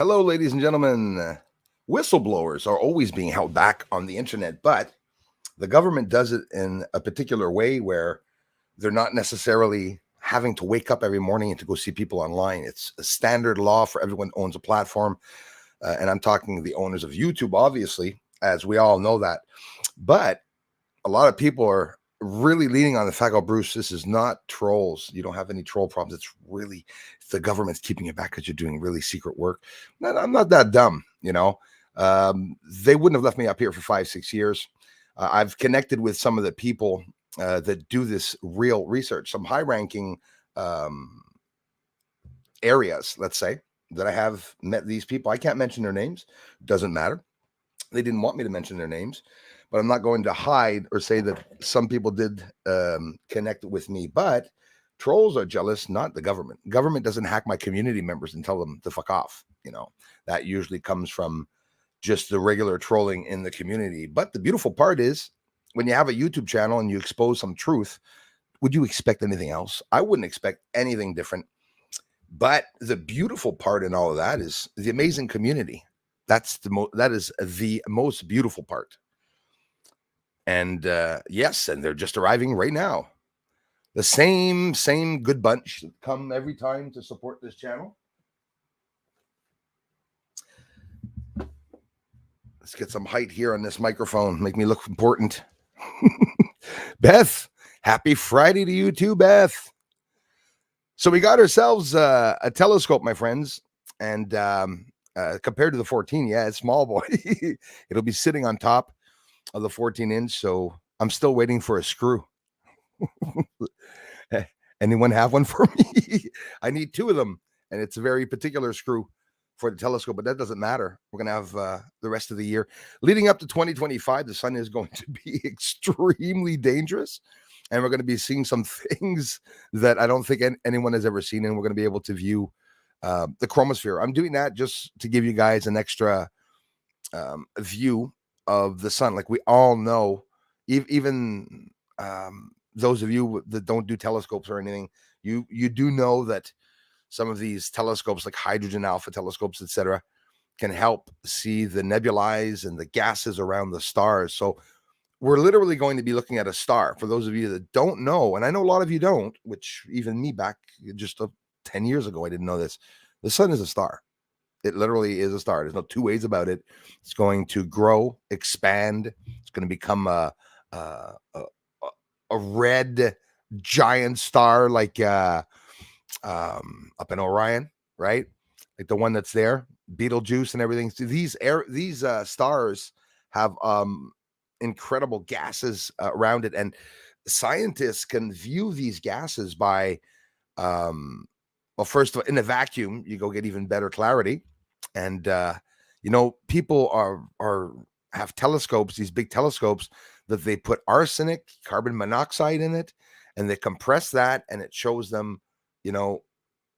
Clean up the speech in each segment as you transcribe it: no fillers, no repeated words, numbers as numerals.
Hello, ladies and gentlemen. Whistleblowers are always being held back on the internet, but the government does it in a particular way where they're not necessarily having to wake up every morning and to go see people online. It's a standard law for everyone who owns a platform. And I'm talking the owners of YouTube, obviously, as we all know that. But a lot of people are really leaning on the fact, oh, Bruce, this is not trolls. You don't have any troll problems. It's really the government's keeping you back because you're doing really secret work. I'm not that dumb, you know. They wouldn't have left me up here for 5-6 years. I've connected with some of the people that do this real research, some high-ranking areas, let's say, that I have met these people. I can't mention their names. Doesn't matter. They didn't want me to mention their names, but I'm not going to hide or say that some people did connect with me. But trolls are jealous, not the government. Government doesn't hack my community members and tell them to fuck off. You know, that usually comes from just the regular trolling in the community. But the beautiful part is when you have a YouTube channel and you expose some truth, would you expect anything else? I wouldn't expect anything different. But the beautiful part in all of that is the amazing community. That is the most beautiful part. And yes, and they're just arriving right now. The same good bunch that come every time to support this channel. Let's get some height here on this microphone. Make me look important. Beth, happy Friday to you too, Beth. So we got ourselves a telescope, my friends, and compared to the 14, yeah, it's small, boy. It'll be sitting on top of the 14-inch, so I'm still waiting for a screw. Anyone have one for me? I need two of them, and it's a very particular screw for the telescope, but that doesn't matter. We're going to have the rest of the year. Leading up to 2025, the sun is going to be extremely dangerous, and we're going to be seeing some things that I don't think anyone has ever seen, and we're going to be able to view the chromosphere. I'm doing that just to give you guys an extra view of the sun. Like we all know, even those of you that don't do telescopes or anything, you do know that some of these telescopes, like hydrogen alpha telescopes, etc., can help see the nebulae and the gases around the stars. So we're literally going to be looking at a star. For those of you that don't know, and I know a lot of you don't, which even me back just 10 years ago, I didn't know this. The sun is a star. It literally is a star. There's no two ways about it. It's going to grow, expand. It's going to become a red giant star like up in Orion, right? Like the one that's there, Betelgeuse and everything. So these stars have incredible gases around it, and scientists can view these gases by well, first of all, in a vacuum, you go get even better clarity. And people have telescopes, these big telescopes that they put arsenic, carbon monoxide in it, and they compress that, and it shows them, the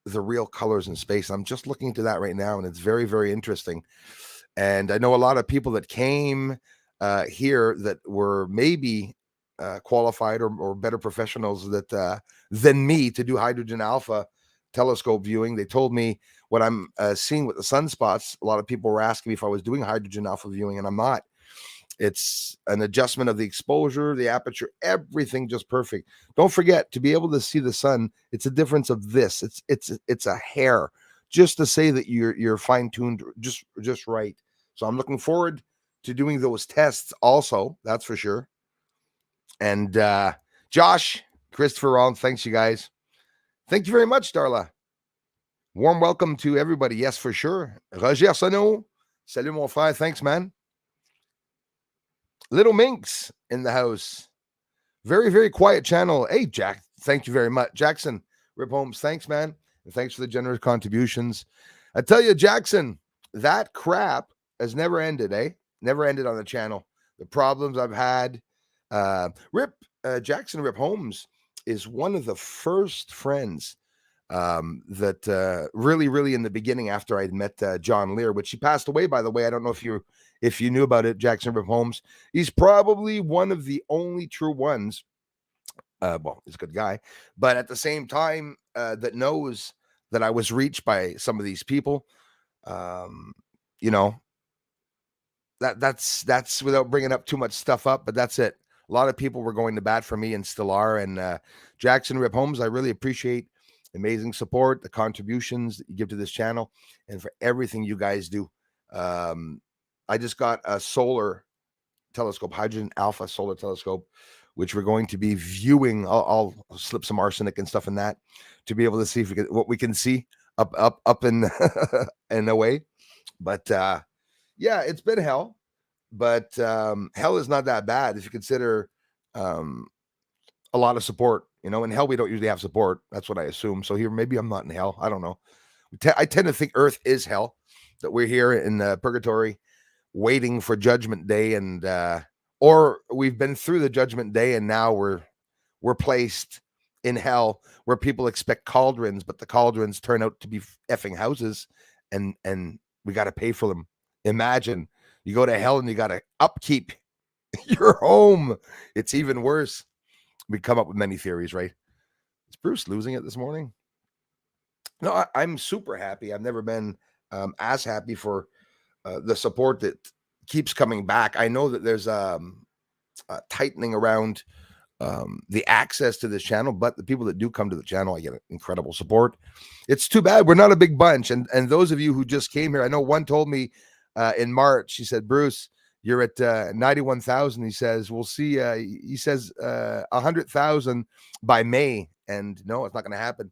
real colors in space. I'm just looking into that right now, and it's very, very interesting. And I know a lot of people that came here that were maybe qualified or better professionals than me to do hydrogen alpha telescope viewing. They told me what I'm seeing with the sunspots. A lot of people were asking me if I was doing hydrogen alpha viewing, and I'm not. It's an adjustment of the exposure, the aperture, everything just perfect. Don't forget, to be able to see the sun, it's a difference of this. It's a hair, just to say that you're fine-tuned just right. So I'm looking forward to doing those tests also, that's for sure. And Josh, Christopher Rollins, thanks you guys. Thank you very much, Darla. Warm welcome to everybody. Yes, for sure. Roger Arsenault. Salut, mon frère. Thanks, man. Little Minx in the house. Very, very quiet channel. Hey, Jack. Thank you very much. Jackson, Rip Holmes. Thanks, man. And thanks for the generous contributions. I tell you, Jackson, that crap has never ended, eh? Never ended on the channel. The problems I've had. Jackson Rip Holmes is one of the first friends that really, really in the beginning, after I'd met John Lear, which he passed away, by the way. I don't know if you knew about it, Jackson Rip Holmes. He's probably one of the only true ones. Well, he's a good guy, but at the same time, that knows that I was reached by some of these people. You know, that's without bringing up too much stuff up, but that's it. A lot of people were going to bat for me and still are. And Jackson Rip Holmes, I really appreciate amazing support, the contributions that you give to this channel, and for everything you guys do. I just got a solar telescope, hydrogen alpha solar telescope, which we're going to be viewing. I'll slip some arsenic and stuff in that to be able to see if what we can see up and and away. But yeah, it's been hell, but hell is not that bad if you consider a lot of support. You know, in hell we don't usually have support. That's what I assume. So here, maybe I'm not in hell. I don't know. I tend to think Earth is hell. That we're here in purgatory, waiting for Judgment Day, and or we've been through the Judgment Day, and now we're placed in hell, where people expect cauldrons, but the cauldrons turn out to be effing houses, and we got to pay for them. Imagine you go to hell and you got to upkeep your home. It's even worse. We come up with many theories, right? Is Bruce losing it this morning? No, I'm super happy. I've never been as happy for the support that keeps coming back. I know that there's tightening around the access to this channel, but the people that do come to the channel, I get incredible support. It's too bad we're not a big bunch. And those of you who just came here, I know one told me in March, he said, Bruce, you're at 91,000. He says, we'll see. He says 100,000 by May. And no, it's not going to happen.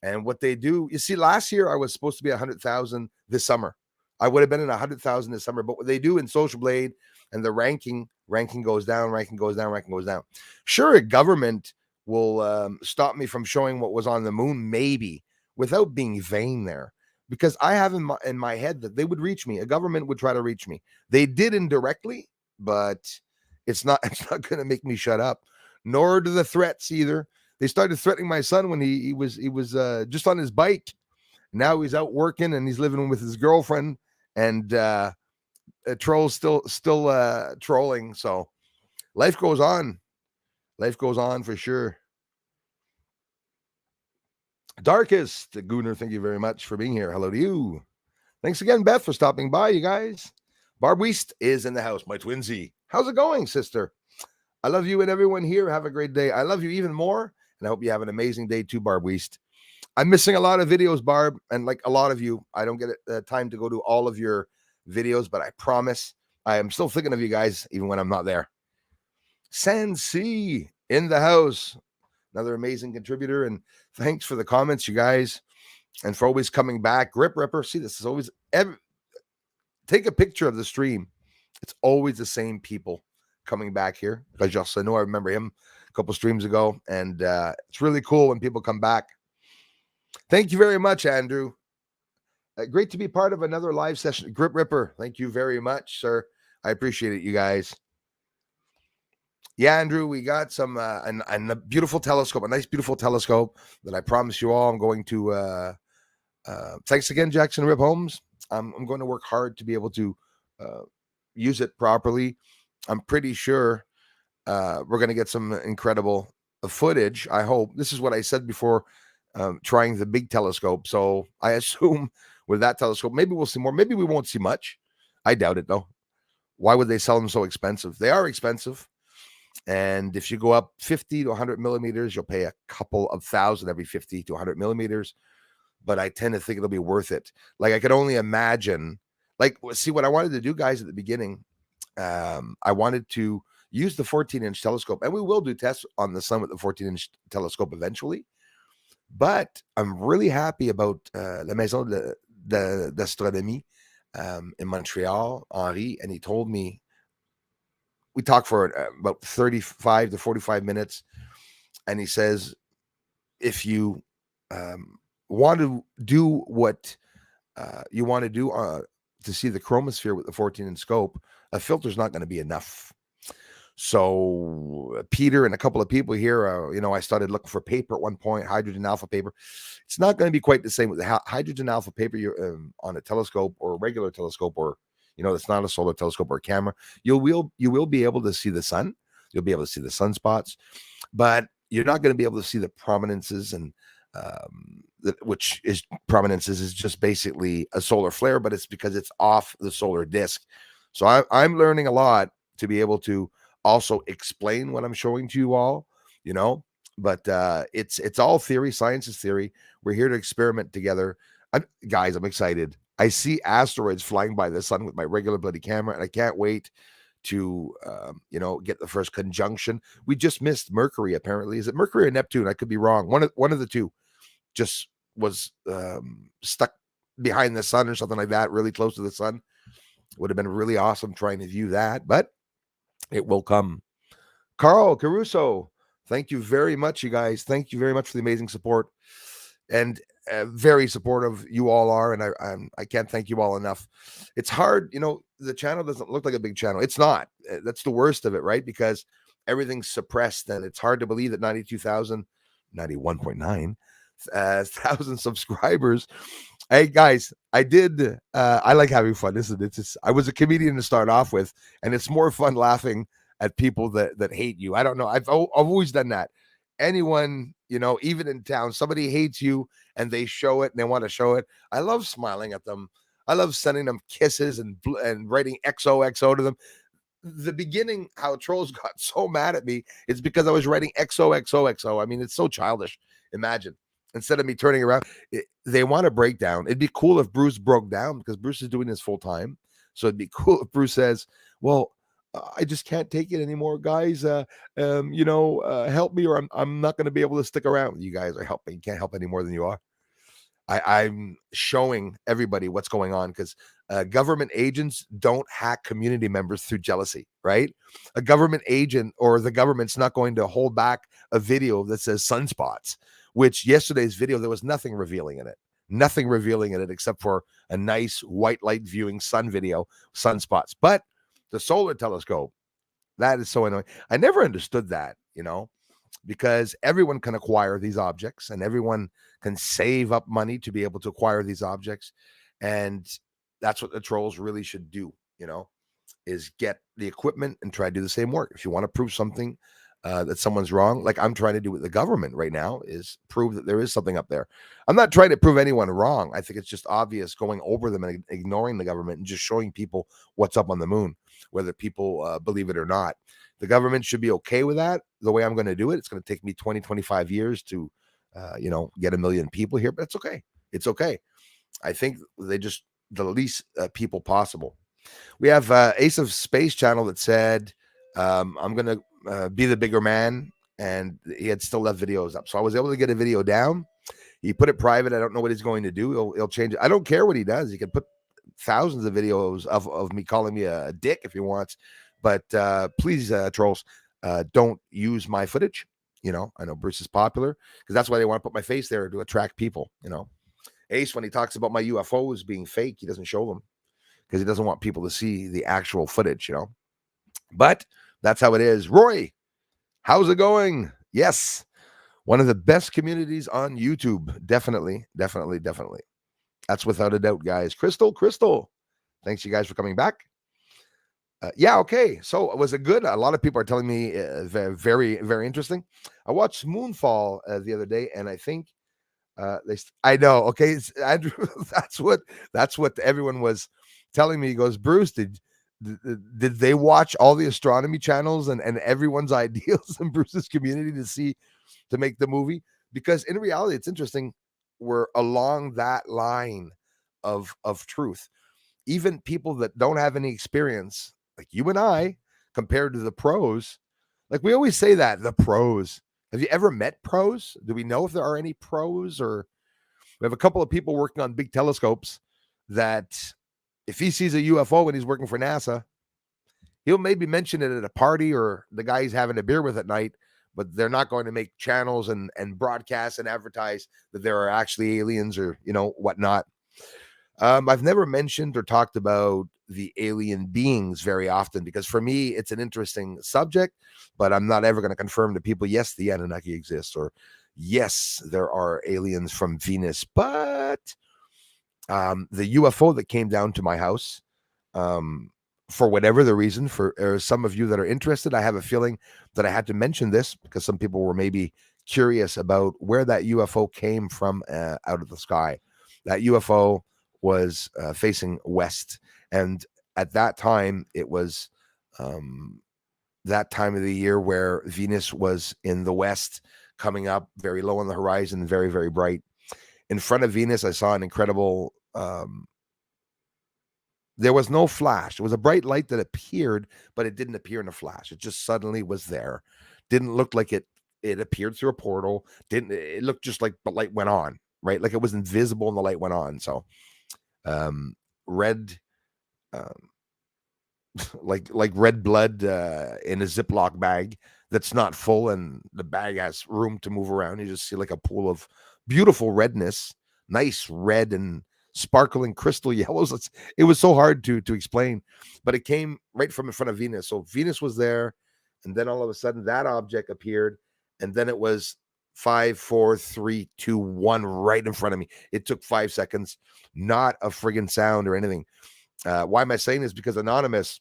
And what they do, you see, last year I was supposed to be 100,000 this summer. I would have been in 100,000 this summer. But what they do in Social Blade and the ranking goes down, ranking goes down, ranking goes down. Sure, a government will stop me from showing what was on the moon, maybe, without being vain there. Because I have in my head that they would reach me. A government would try to reach me. They did indirectly, but it's not going to make me shut up. Nor do the threats either. They started threatening my son when he was just on his bike. Now he's out working and he's living with his girlfriend, and trolls still trolling. So life goes on. Life goes on for sure. Darkest Gooner, thank you very much for being here. Hello to you. Thanks again, Beth, for stopping by, you guys. Barb Weist is in the house, my twinsy. How's it going, sister? I love you and everyone here. Have a great day. I love you even more, and I hope you have an amazing day too, Barb Weist. I'm missing a lot of videos, Barb, and like a lot of you, I don't get time to go to all of your videos, but I promise I am still thinking of you guys even when I'm not there. Sansi in the house, another amazing contributor, and thanks for the comments, you guys, and for always coming back. Grip Ripper, see, this is always take a picture of the stream. It's always the same people coming back here. I know I remember him a couple streams ago, and it's really cool when people come back. Thank you very much, Andrew. Great to be part of another live session. Grip Ripper, thank you very much, sir. I appreciate it, you guys. Yeah, Andrew, we got some a beautiful telescope, a nice, beautiful telescope that I promise you all I'm going to. Thanks again, Jackson Rip Holmes. I'm going to work hard to be able to use it properly. I'm pretty sure we're going to get some incredible footage. I hope. This is what I said before trying the big telescope. So I assume with that telescope, maybe we'll see more. Maybe we won't see much. I doubt it, though. Why would they sell them so expensive? They are expensive. And if you go up 50 to 100 millimeters, you'll pay a couple of thousand every 50 to 100 millimeters. But I tend to think it'll be worth it. Like, I could only imagine, like, see what I wanted to do, guys, at the beginning. I wanted to use the 14-inch telescope, and we will do tests on the sun with the 14-inch telescope eventually. But I'm really happy about La Maison d'Astronomie in Montreal, Henri, and he told me, we talked for about 35 to 45 minutes, and he says, if you want to do what you want to do to see the chromosphere with the 14-inch scope, a filter's not going to be enough. So Peter and a couple of people here, I started looking for paper at one point, hydrogen alpha paper. It's not going to be quite the same with the hydrogen alpha paper you're on a telescope or a regular telescope, or it's not a solar telescope or a camera. You will be able to see the sun. You'll be able to see the sunspots, but you're not going to be able to see the prominences and which is prominences is just basically a solar flare, but it's because it's off the solar disk. So I'm learning a lot to be able to also explain what I'm showing to you all, you know. But it's all theory. Science is theory. We're here to experiment together. Guys, I'm excited. I see asteroids flying by the sun with my regular bloody camera, and I can't wait to get the first conjunction. We just missed Mercury. Apparently, is it Mercury or Neptune? I could be wrong. One of the two just was stuck behind the sun or something like that, really close to the sun. Would have been really awesome trying to view that, but it will come. Carl Caruso, thank you very much, you guys. Thank you very much for the amazing support, and very supportive you all are, and I can't thank you all enough. It's hard, the channel doesn't look like a big channel. It's not. That's the worst of it, right? Because everything's suppressed, and it's hard to believe that 92,000, 91.9 thousand subscribers. Hey guys, I like having fun. I was a comedian to start off with, and it's more fun laughing at people that hate you. I don't know. I've always done that. Anyone, even in town, somebody hates you and they show it and they want to show it. I love smiling at them. I love sending them kisses and writing XOXO to them. The beginning, how trolls got so mad at me, it's because I was writing XOXOXO. I mean, it's so childish. Imagine, instead of me turning around, they want to break down. It'd be cool if Bruce broke down, because Bruce is doing this full time. So it'd be cool if Bruce says, well, I just can't take it anymore, guys. Help me, or I'm not going to be able to stick around. You guys are helping. You can't help any more than you are. I'm showing everybody what's going on, because government agents don't hack community members through jealousy, right? A government agent or the government's not going to hold back a video that says sunspots, which yesterday's video, there was nothing revealing in it. Nothing revealing in it except for a nice white light viewing sun video, sunspots. But the solar telescope, that is so annoying. I never understood that, because everyone can acquire these objects and everyone can save up money to be able to acquire these objects. And that's what the trolls really should do, is get the equipment and try to do the same work. If you want to prove something that someone's wrong, like I'm trying to do with the government right now, is prove that there is something up there. I'm not trying to prove anyone wrong. I think it's just obvious going over them and ignoring the government and just showing people what's up on the moon, whether people believe it or not. The government should be okay with that. The way I'm going to do it, it's going to take me 20, 25 years to, get 1 million people here, but it's okay. It's okay. I think they just, the least people possible. We have Ace of Space channel that said, I'm going to be the bigger man, and he had still left videos up. So I was able to get a video down. He put it private. I don't know what he's going to do. He'll change it. I don't care what he does. He can put thousands of videos of me calling me a dick if he wants. But please, trolls, don't use my footage. I know Bruce is popular because that's why they want to put my face there to attract people. Ace, when he talks about my UFOs being fake, he doesn't show them because he doesn't want people to see the actual footage, But that's how it is. Roy, how's it going? Yes, one of the best communities on YouTube. Definitely. That's without a doubt, guys. Crystal, thanks you guys for coming back. Yeah, okay. So was it good? A lot of people are telling me very, very interesting. I watched Moonfall the other day, and I think I know. Okay, Andrew, that's what everyone was telling me. He goes, Bruce, did they watch all the astronomy channels and everyone's ideals in Bruce's community to make the movie? Because in reality, it's interesting. We're along that line of truth. Even people that don't have any experience, like you and I, compared to the pros, like we always say that, the pros. Have you ever met pros? Do we know if there are any pros? Or we have a couple of people working on big telescopes that if he sees a UFO and he's working for NASA, he'll maybe mention it at a party or the guy he's having a beer with at night, but they're not going to make channels and broadcast and advertise that there are actually aliens or, whatnot. I've never mentioned or talked about the alien beings very often because for me, it's an interesting subject, but I'm not ever going to confirm to people, yes, the Anunnaki exist, or yes, there are aliens from Venus. But the UFO that came down to my house, for whatever the reason, for some of you that are interested, I have a feeling that I had to mention this because some people were maybe curious about where that UFO came from out of the sky. That UFO was facing west, and at that time it was that time of the year where Venus was in the west, coming up very low on the horizon, very, very bright. In front of Venus, I saw an incredible. There was no flash. It was a bright light that appeared, but it didn't appear in a flash. It just suddenly was there. Didn't look like it appeared through a portal. Didn't it looked just like the light went on, right? Like it was invisible and the light went on. So red um, like red blood in a Ziploc bag that's not full, and the bag has room to move around. You just see like a pool of beautiful redness, nice red and sparkling crystal yellows. It was so hard to explain, but it came right from in front of Venus. So Venus was there, and then all of a sudden that object appeared, and then it was 5, 4, 3, 2, 1 right in front of me. It took 5 seconds, not a friggin' sound or anything. Why am I saying this? Because Anonymous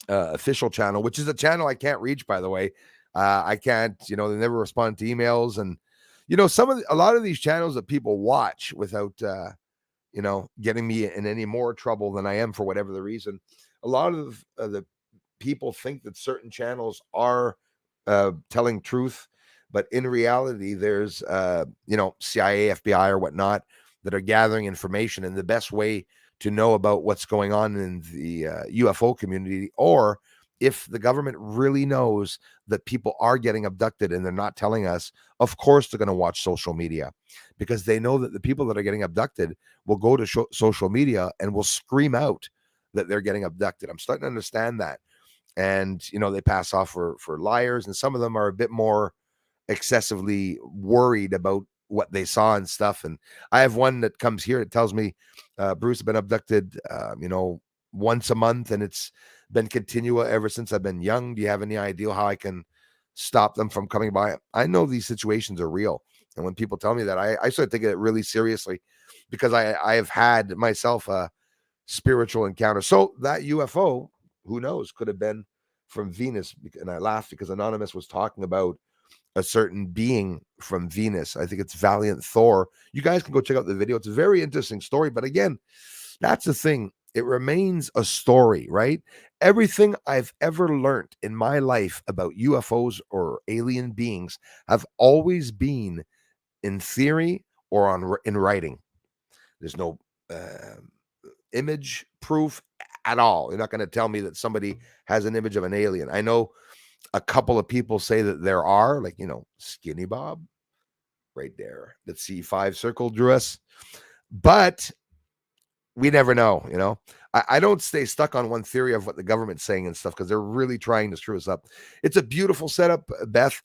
official channel, which is a channel I can't reach, by the way. I can't, they never respond to emails. And, a lot of these channels that people watch without, getting me in any more trouble than I am for whatever the reason. A lot of the people think that certain channels are telling truth, but in reality, there's, CIA, FBI, or whatnot that are gathering information. And the best way to know about what's going on in the UFO community, or if the government really knows that people are getting abducted and they're not telling us, of course they're going to watch social media, because they know that the people that are getting abducted will go to social media and will scream out that they're getting abducted. I'm starting to understand that. And, they pass off for liars, and some of them are a bit more excessively worried about what they saw and stuff. And I have one that comes here that tells me, Bruce, I've been abducted, once a month, and it's been continual ever since I've been young. Do you have any idea how I can stop them from coming by? I know these situations are real. And when people tell me that, I start taking it really seriously, because I have had myself a spiritual encounter. So that UFO, who knows, could have been from Venus. And I laughed because Anonymous was talking about a certain being from Venus. I think it's Valiant Thor. You guys can go check out the video. It's a very interesting story. But again, that's the thing. It remains a story, right? Everything I've ever learned in my life about UFOs or alien beings have always been in theory or in writing. There's no image proof at all. You're not going to tell me that somebody has an image of an alien. I know a couple of people say that there are, like, Skinny Bob right there. The C5 circle drew us, but we never know. I don't stay stuck on one theory of what the government's saying and stuff, because they're really trying to screw us up. It's a beautiful setup, Beth.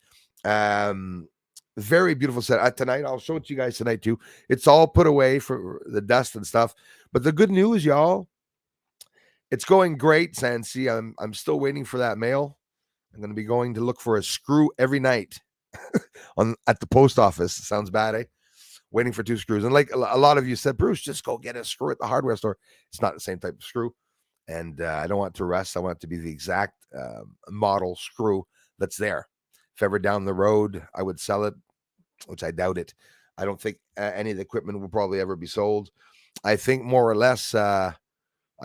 Very beautiful setup. Tonight, I'll show it to you guys tonight too. It's all put away for the dust and stuff. But the good news, y'all, it's going great, Sansi. I'm still waiting for that mail. I'm going to be going to look for a screw every night at the post office. Sounds bad, eh? Waiting for 2 screws. And like a lot of you said, Bruce, just go get a screw at the hardware store. It's not the same type of screw. And I don't want it to rust. I want it to be the exact model screw that's there. If ever down the road I would sell it, which I doubt it. I don't think any of the equipment will probably ever be sold. I think more or less I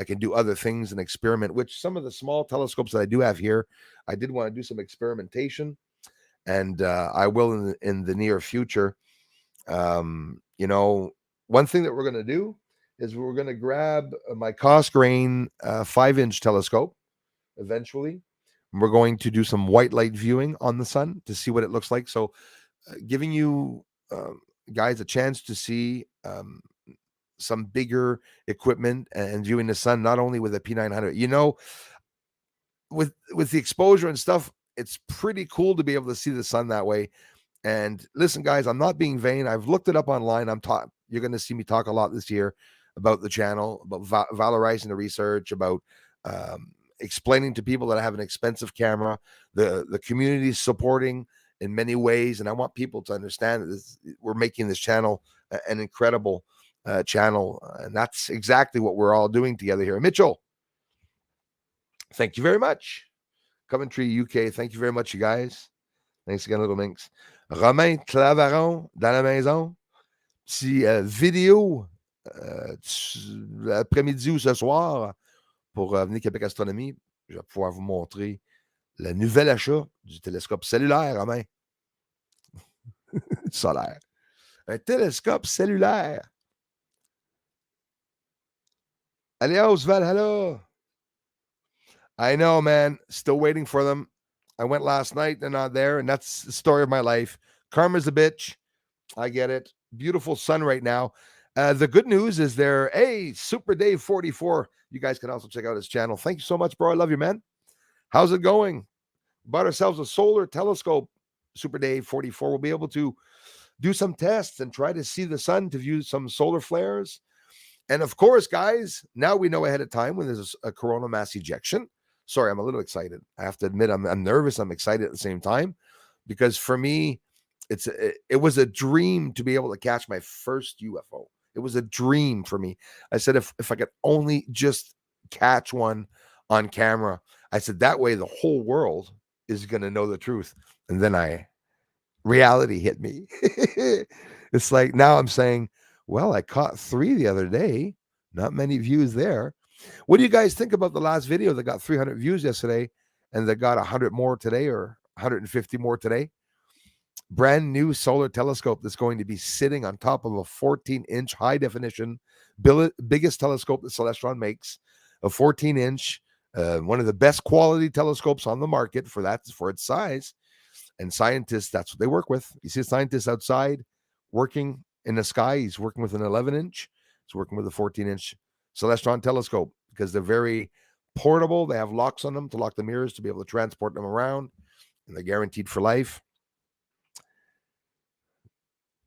can do other things and experiment, which some of the small telescopes that I do have here, I did want to do some experimentation, and I will in the near future. One thing that we're going to do is we're going to grab my Cosgrane 5-inch telescope eventually. We're going to do some white light viewing on the sun to see what it looks like. So giving you guys a chance to see some bigger equipment and viewing the sun, not only with a P900, with the exposure and stuff, it's pretty cool to be able to see the sun that way. And listen, guys, I'm not being vain. I've looked it up online. You're going to see me talk a lot this year about the channel, about valorizing the research, about explaining to people that I have an expensive camera, the community supporting in many ways. And I want people to understand that we're making this channel an incredible channel. And that's exactly what we're all doing together here. Mitchell, thank you very much. Coventry, UK, thank you very much, you guys. Thanks again, Little Minx. Romain Clavaron dans la maison. Petit vidéo après-midi ou ce soir pour venir Québec Astronomie. Je vais pouvoir vous montrer le nouvel achat du télescope cellulaire, Romain. Solaire. Un télescope cellulaire. Alios Valhalla. I know, man. Still waiting for them. I went last night. They're not there. And that's the story of my life. Karma's a bitch. I get it. Beautiful sun right now. The good news is there, hey, Super Dave 44. You guys can also check out his channel. Thank you so much, bro. I love you, man. How's it going? Bought ourselves a solar telescope. Super Dave 44 will be able to do some tests and try to see the sun to view some solar flares. And of course, guys, now we know ahead of time when there's a coronal mass ejection. Sorry, I'm a little excited. I have to admit, I'm nervous. I'm excited at the same time because for me, it was a dream to be able to catch my first UFO. It was a dream for me. I said, if I could only just catch one on camera, I said that way the whole world is going to know the truth. And then reality hit me. It's like now I'm saying, well, I caught 3 the other day. Not many views there. What do you guys think about the last video that got 300 views yesterday and that got 100 more today or 150 more today? Brand new solar telescope that's going to be sitting on top of a 14-inch high definition, biggest telescope that Celestron makes, a 14-inch, one of the best quality telescopes on the market for its size. And scientists, that's what they work with. You see a scientist outside working in the sky. He's working with an 11-inch. He's working with a 14-inch Celestron telescope because they're very portable. They have locks on them to lock the mirrors to be able to transport them around, and they're guaranteed for life.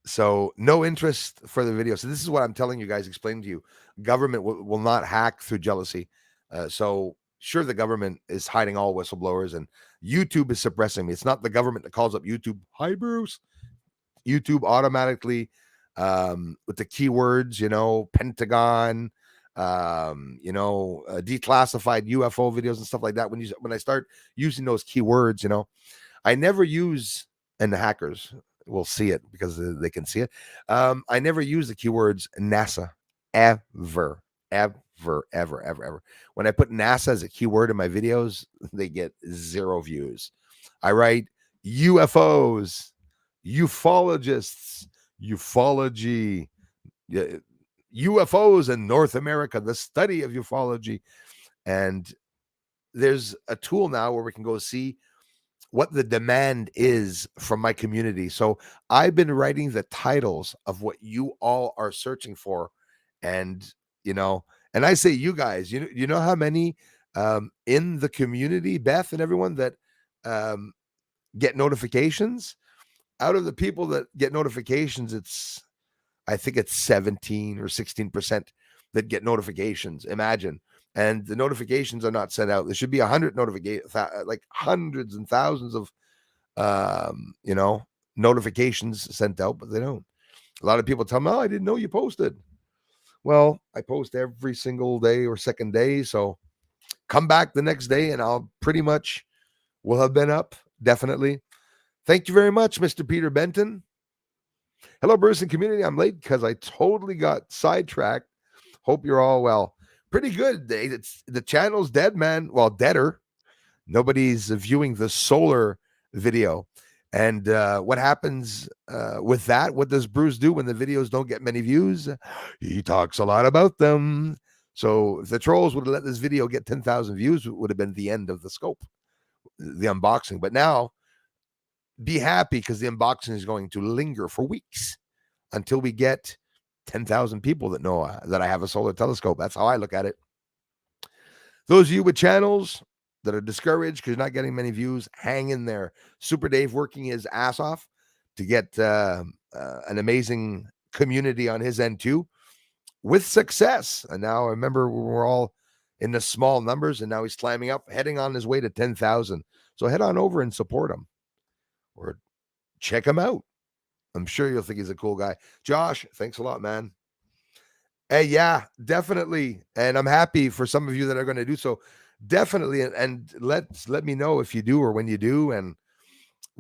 So no interest for the video. So this is what I'm telling you guys, explaining to you. Government will not hack through jealousy. So sure, the government is hiding all whistleblowers and YouTube is suppressing me. It's not the government that calls up YouTube. Hi, Bruce. YouTube automatically with the keywords, Pentagon, declassified UFO videos and stuff like that. When I start using those keywords, I never use, and the hackers will see it because they can see it. I never use the keywords NASA ever. When I put NASA as a keyword in my videos, they get 0 views. I write UFOs, ufologists, ufology, UFOs in North America, the study of ufology. And there's a tool now where we can go see what the demand is from my community. So I've been writing the titles of what you all are searching for. And, and I say, you guys, you know how many in the community, Beth and everyone that get notifications? Out of the people that get notifications, I think it's 17 or 16% that get notifications. Imagine. And the notifications are not sent out. There should be 100 notifications, like hundreds and thousands of, notifications sent out, but they don't. A lot of people tell me, oh, I didn't know you posted. Well, I post every single day or second day. So come back the next day and I'll pretty much will have been up. Definitely. Thank you very much, Mr. Peter Benton. Hello, Bruce and community. I'm late because I totally got sidetracked. Hope you're all well. Pretty good. The channel's dead, man. Well, deader. Nobody's viewing the solar video. And what happens with that? What does Bruce do when the videos don't get many views? He talks a lot about them. So if the trolls would have let this video get 10,000 views, it would have been the end of the scope, the unboxing. But now, be happy because the unboxing is going to linger for weeks until we get 10,000 people that know that I have a solar telescope. That's how I look at it. Those of you with channels that are discouraged because you're not getting many views, hang in there. Super Dave working his ass off to get an amazing community on his end too, with success. And now remember, we're all in the small numbers, and now he's climbing up, heading on his way to 10,000. So head on over and support him or check him out. I'm sure you'll think he's a cool guy. Josh, thanks a lot, man. Hey, yeah, definitely. And I'm happy for some of you that are going to do so. Definitely. And let me know if you do or when you do. And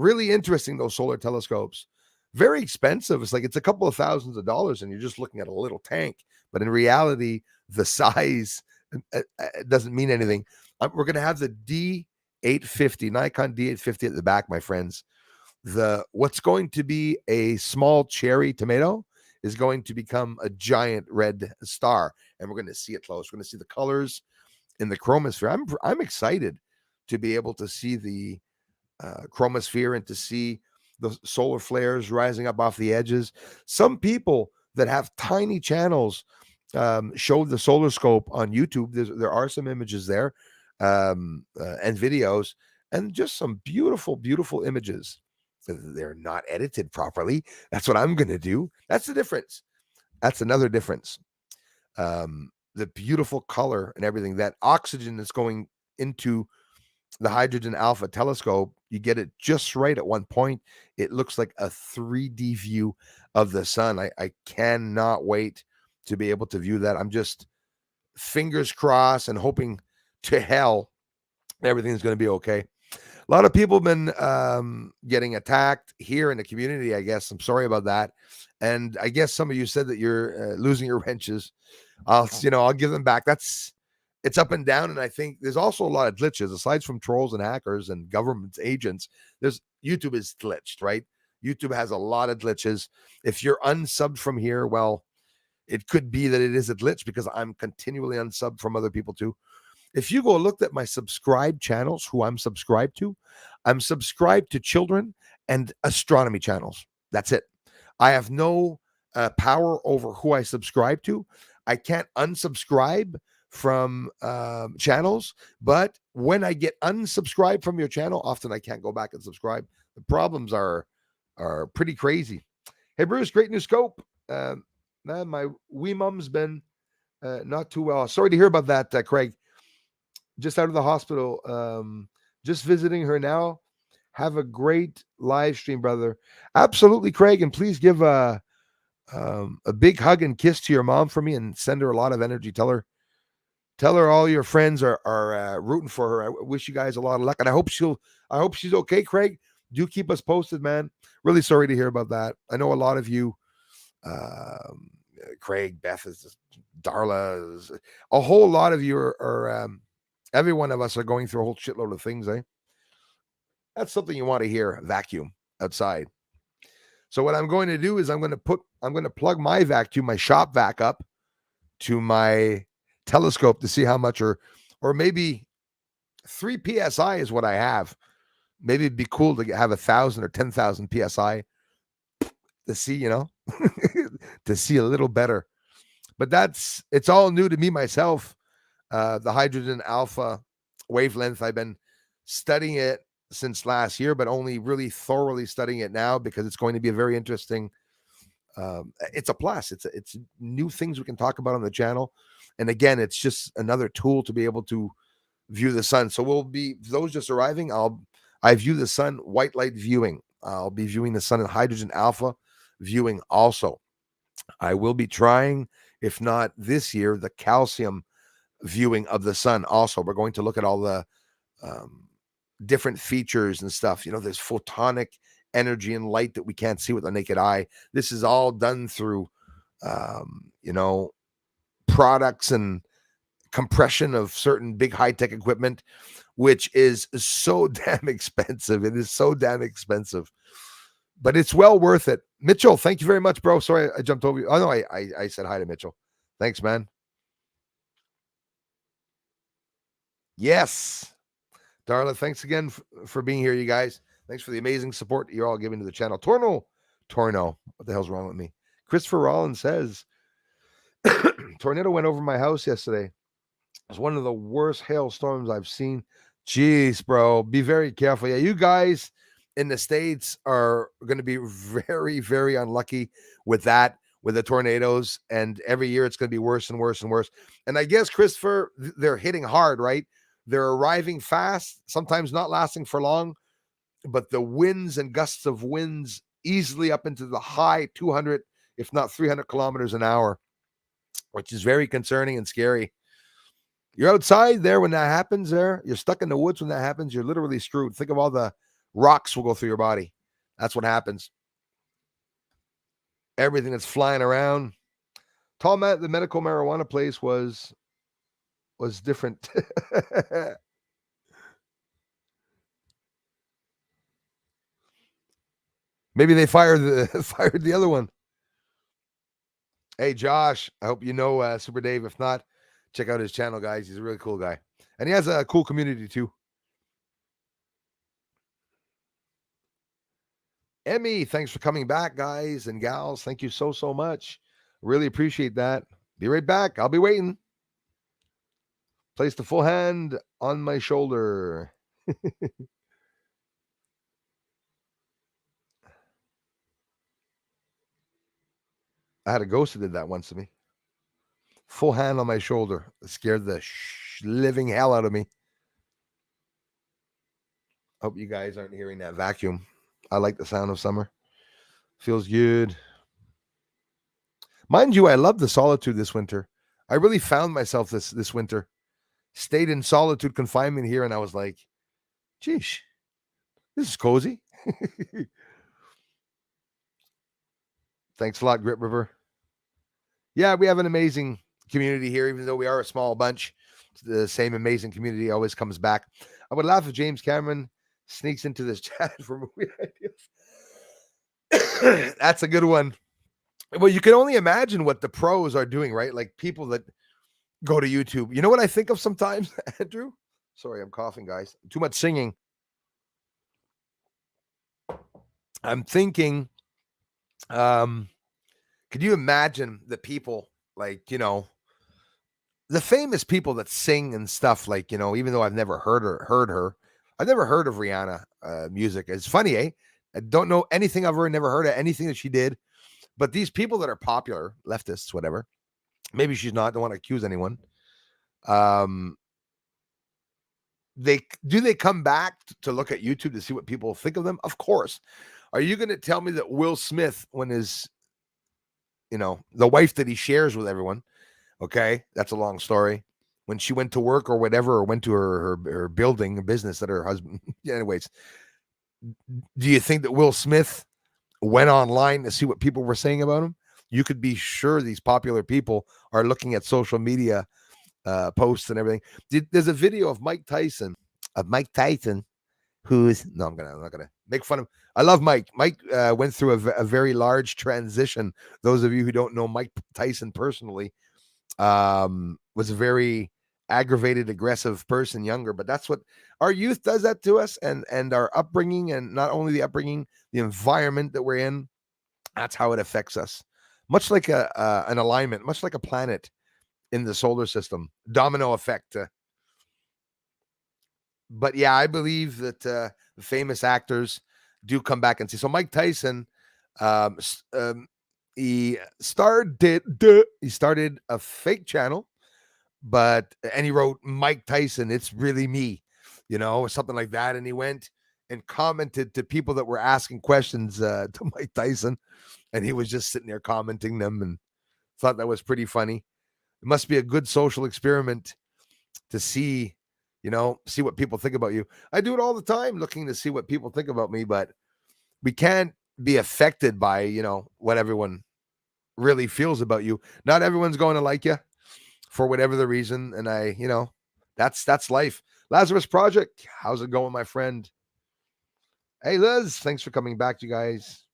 Really interesting, those solar telescopes. Very expensive. It's like it's a couple of thousands of dollars, and you're just looking at a little tank. But in reality, the size doesn't mean anything. We're going to have the D850, Nikon D850 at the back, my friends. What's going to be a small cherry tomato is going to become a giant red star, and we're going to see it close. We're going to see the colors in the chromosphere. I'm excited to be able to see the chromosphere and to see the solar flares rising up off the edges. Some people that have tiny channels show the solar scope on YouTube. There are some images there and videos, and just some beautiful, beautiful images. They're not edited properly. That's what I'm going to do. That's the difference. That's another difference. The beautiful color and everything, that oxygen that's going into the hydrogen alpha telescope, you get it just right at one point. It looks like a 3D view of the sun. I cannot wait to be able to view that. I'm just fingers crossed and hoping to hell everything's going to be okay. A lot of people have been getting attacked here in the community, I guess. I'm sorry about that. And I guess some of you said that you're losing your wrenches. I'll give them back. It's up and down. And I think there's also a lot of glitches, aside from trolls and hackers and government agents. YouTube is glitched, right? YouTube has a lot of glitches. If you're unsubbed from here, well, it could be that it is a glitch because I'm continually unsubbed from other people too. If you go look at my subscribed channels, who I'm subscribed to, I'm subscribed to children and astronomy channels. That's it. I have no power over who I subscribe to. I can't unsubscribe from channels, but when I get unsubscribed from your channel, often I can't go back and subscribe. The problems are pretty crazy. Hey, Bruce, great new scope. Man, my wee mom's been not too well. Sorry to hear about that, Craig. Just out of the hospital, just visiting her now. Have a great live stream, brother. Absolutely, Craig, and please give a big hug and kiss to your mom for me, and send her a lot of energy. Tell her all your friends are rooting for her. I wish you guys a lot of luck, and I hope she's okay. Craig, do keep us posted, man. Really sorry to hear about that. I know a lot of you, Craig, Beth, Darla, a whole lot of you are every one of us are going through a whole shitload of things, eh? That's something you want to hear. Vacuum outside. So what I'm going to do is I'm going to plug my vacuum, my shop vac up to my telescope to see how much, or maybe 3 psi is what I have. Maybe it'd be cool to have 1,000 or 10,000 psi to see, to see a little better. But it's all new to me myself. The hydrogen alpha wavelength, I've been studying it since last year, but only really thoroughly studying it now because it's going to be a very interesting. It's a plus. It's new things we can talk about on the channel, and again, it's just another tool to be able to view the sun. So we'll be, those just arriving, I view the sun white light viewing. I'll be viewing the sun in hydrogen alpha viewing also. I will be trying, if not this year, the calcium viewing of the sun also. We're going to look at all the different features and stuff. There's photonic energy and light that we can't see with the naked eye. This is all done through products and compression of certain big high-tech equipment, which is so damn expensive. It is so damn expensive, but it's well worth it. Mitchell, thank you very much, bro. Sorry, I jumped over you. Oh no, I said hi to Mitchell. Thanks, man. Yes, Darla, thanks again for being here, you guys. Thanks for the amazing support you're all giving to the channel. Torno, what the hell's wrong with me? Christopher Rollins says, tornado went over my house yesterday. It's one of the worst hailstorms I've seen. Jeez, bro, be very careful. Yeah, you guys in the States are going to be very, very unlucky with that, with the tornadoes. And every year it's going to be worse and worse and worse. And I guess, Christopher, they're hitting hard, right? They're arriving fast, sometimes not lasting for long, but the winds and gusts of winds easily up into the high 200, if not 300 kilometers an hour, which is very concerning and scary. You're outside there when that happens there. You're stuck in the woods when that happens. You're literally screwed. Think of all the Rocks will go through your body. That's what happens. Everything that's flying around. Tall Matt, the medical marijuana place was different. Maybe they fired the other one. Hey Josh, I hope you know Super Dave. If not, check out his channel, guys. He's a really cool guy, and he has a cool community too. Emmy, thanks for coming back, guys and gals. Thank you so much. Really appreciate that. Be right back. I'll be waiting. Place the full hand on my shoulder. I had a ghost that did that once to me. Full hand on my shoulder. It scared the living hell out of me. Hope you guys aren't hearing that vacuum. I like the sound of summer. Feels good. Mind you, I love the solitude this winter. I really found myself this winter. Stayed in solitude confinement here, and I was like, geesh, this is cozy. Thanks a lot, Grit River. Yeah, we have an amazing community here, even though we are a small bunch. The same amazing community always comes back. I would laugh if James Cameron sneaks into this chat for movie ideas. That's a good one. Well, you can only imagine what the pros are doing, right? Like people that go to YouTube. You know what I think of sometimes, Andrew? Sorry, I'm coughing, guys. Too much singing. I'm thinking, could you imagine the people like, the famous people that sing and stuff, like, even though I've never heard her, I've never heard of Rihanna music. It's funny, eh? I don't know anything of her, never heard of anything that she did. But these people that are popular, leftists, whatever, maybe she's not, don't want to accuse anyone. They come back to look at YouTube to see what people think of them? Of course. Are you going to tell me that Will Smith, when his, the wife that he shares with everyone, okay, that's a long story, when she went to work or whatever, or went to her building, a business that her husband, anyways, do you think that Will Smith went online to see what people were saying about him? You could be sure these popular people are looking at social media posts and everything. There's a video of Mike Tyson, who's I'm not gonna make fun of. I love Mike. Mike went through a very large transition. Those of you who don't know Mike Tyson personally, was a very aggravated, aggressive person, younger. But that's what our youth does that to us, and our upbringing, and not only the upbringing, the environment that we're in. That's how it affects us. Much like an alignment, much like a planet in the solar system, domino effect. But yeah, I believe that the famous actors do come back and see. So Mike Tyson, he started a fake channel, and he wrote Mike Tyson, it's really me, or something like that. And he went and commented to people that were asking questions to Mike Tyson, and he was just sitting there commenting them, and thought that was pretty funny. It must be a good social experiment to see what people think about you. I do it all the time, looking to see what people think about me, but we can't be affected by, what everyone really feels about you. Not everyone's going to like you for whatever the reason. And that's life. Lazarus Project, how's it going, my friend? Hey, Liz, thanks for coming back, you guys.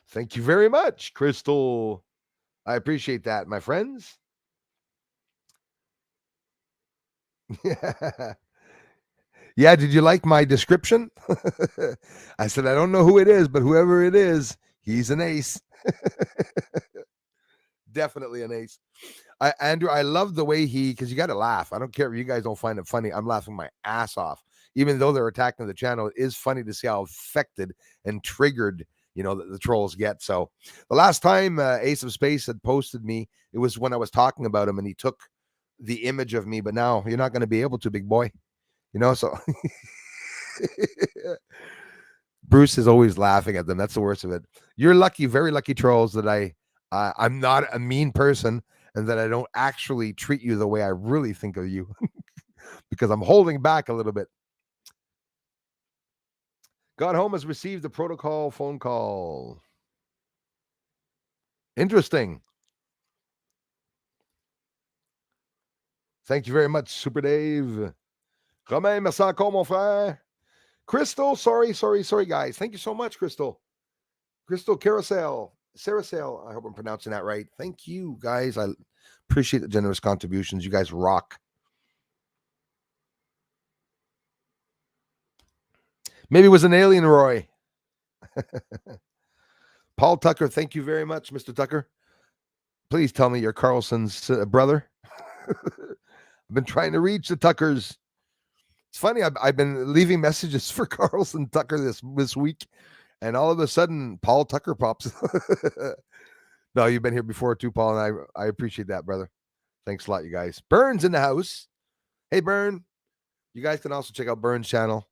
Thank you very much, Crystal. I appreciate that, my friends. Yeah. Yeah, did you like my description? I said, I don't know who it is, but whoever it is, he's an ace. Definitely an ace. Andrew, I love the way because you got to laugh. I don't care if you guys don't find it funny. I'm laughing my ass off. Even though they're attacking the channel, it is funny to see how affected and triggered, the trolls get. So the last time Ace of Space had posted me, it was when I was talking about him, and he took the image of me, but now you're not going to be able to, big boy. So Bruce is always laughing at them. That's the worst of it. You're lucky, very lucky, trolls, that I'm not a mean person, and that I don't actually treat you the way I really think of you, because I'm holding back a little bit. Got home, has received the protocol phone call. Interesting. Thank you very much, Super Dave. Romain, merci encore, mon frère. Crystal, sorry, guys. Thank you so much, Crystal. Crystal Carousel. Saracel, I hope I'm pronouncing that right. Thank you, guys. I appreciate the generous contributions. You guys rock. Maybe it was an alien, Roy. Paul Tucker, thank you very much, Mr. Tucker. Please tell me you're Carlson's brother. I've been trying to reach the Tuckers. It's funny. I've been leaving messages for Carlson Tucker this week, and all of a sudden, Paul Tucker pops. No, you've been here before too, Paul, and I appreciate that, brother. Thanks a lot, you guys. Burns in the house. Hey, Burn. You guys can also check out Burns' channel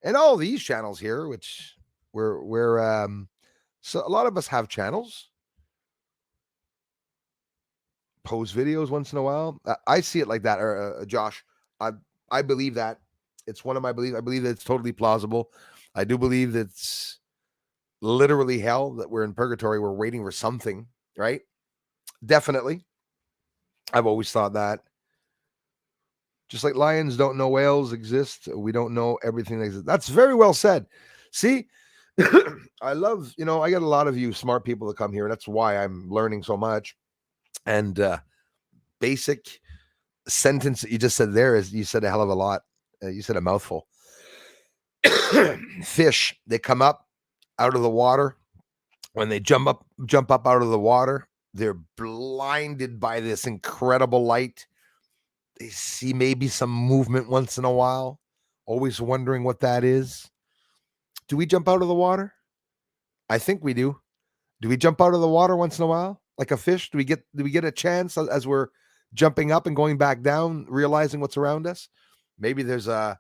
and all these channels here, which we're so a lot of us have channels. Post videos once in a while. I see it like that, Josh. I believe that. It's one of my beliefs. I believe that it's totally plausible. I do believe that it's literally hell, that we're in purgatory. We're waiting for something, right? Definitely. I've always thought that. Just like lions don't know whales exist, we don't know everything that exists. That's very well said. See, I love, I get a lot of you smart people that come here. And that's why I'm learning so much. And basic sentence that you just said there is, you said a hell of a lot. You said a mouthful. Fish, they come up out of the water. When they jump up out of the water, they're blinded by this incredible light. They see maybe some movement once in a while, always wondering what that is. Do we jump out of the water? I think we do. Do we jump out of the water once in a while like a fish? Do we get a chance as we're jumping up and going back down, realizing what's around us? Maybe there's a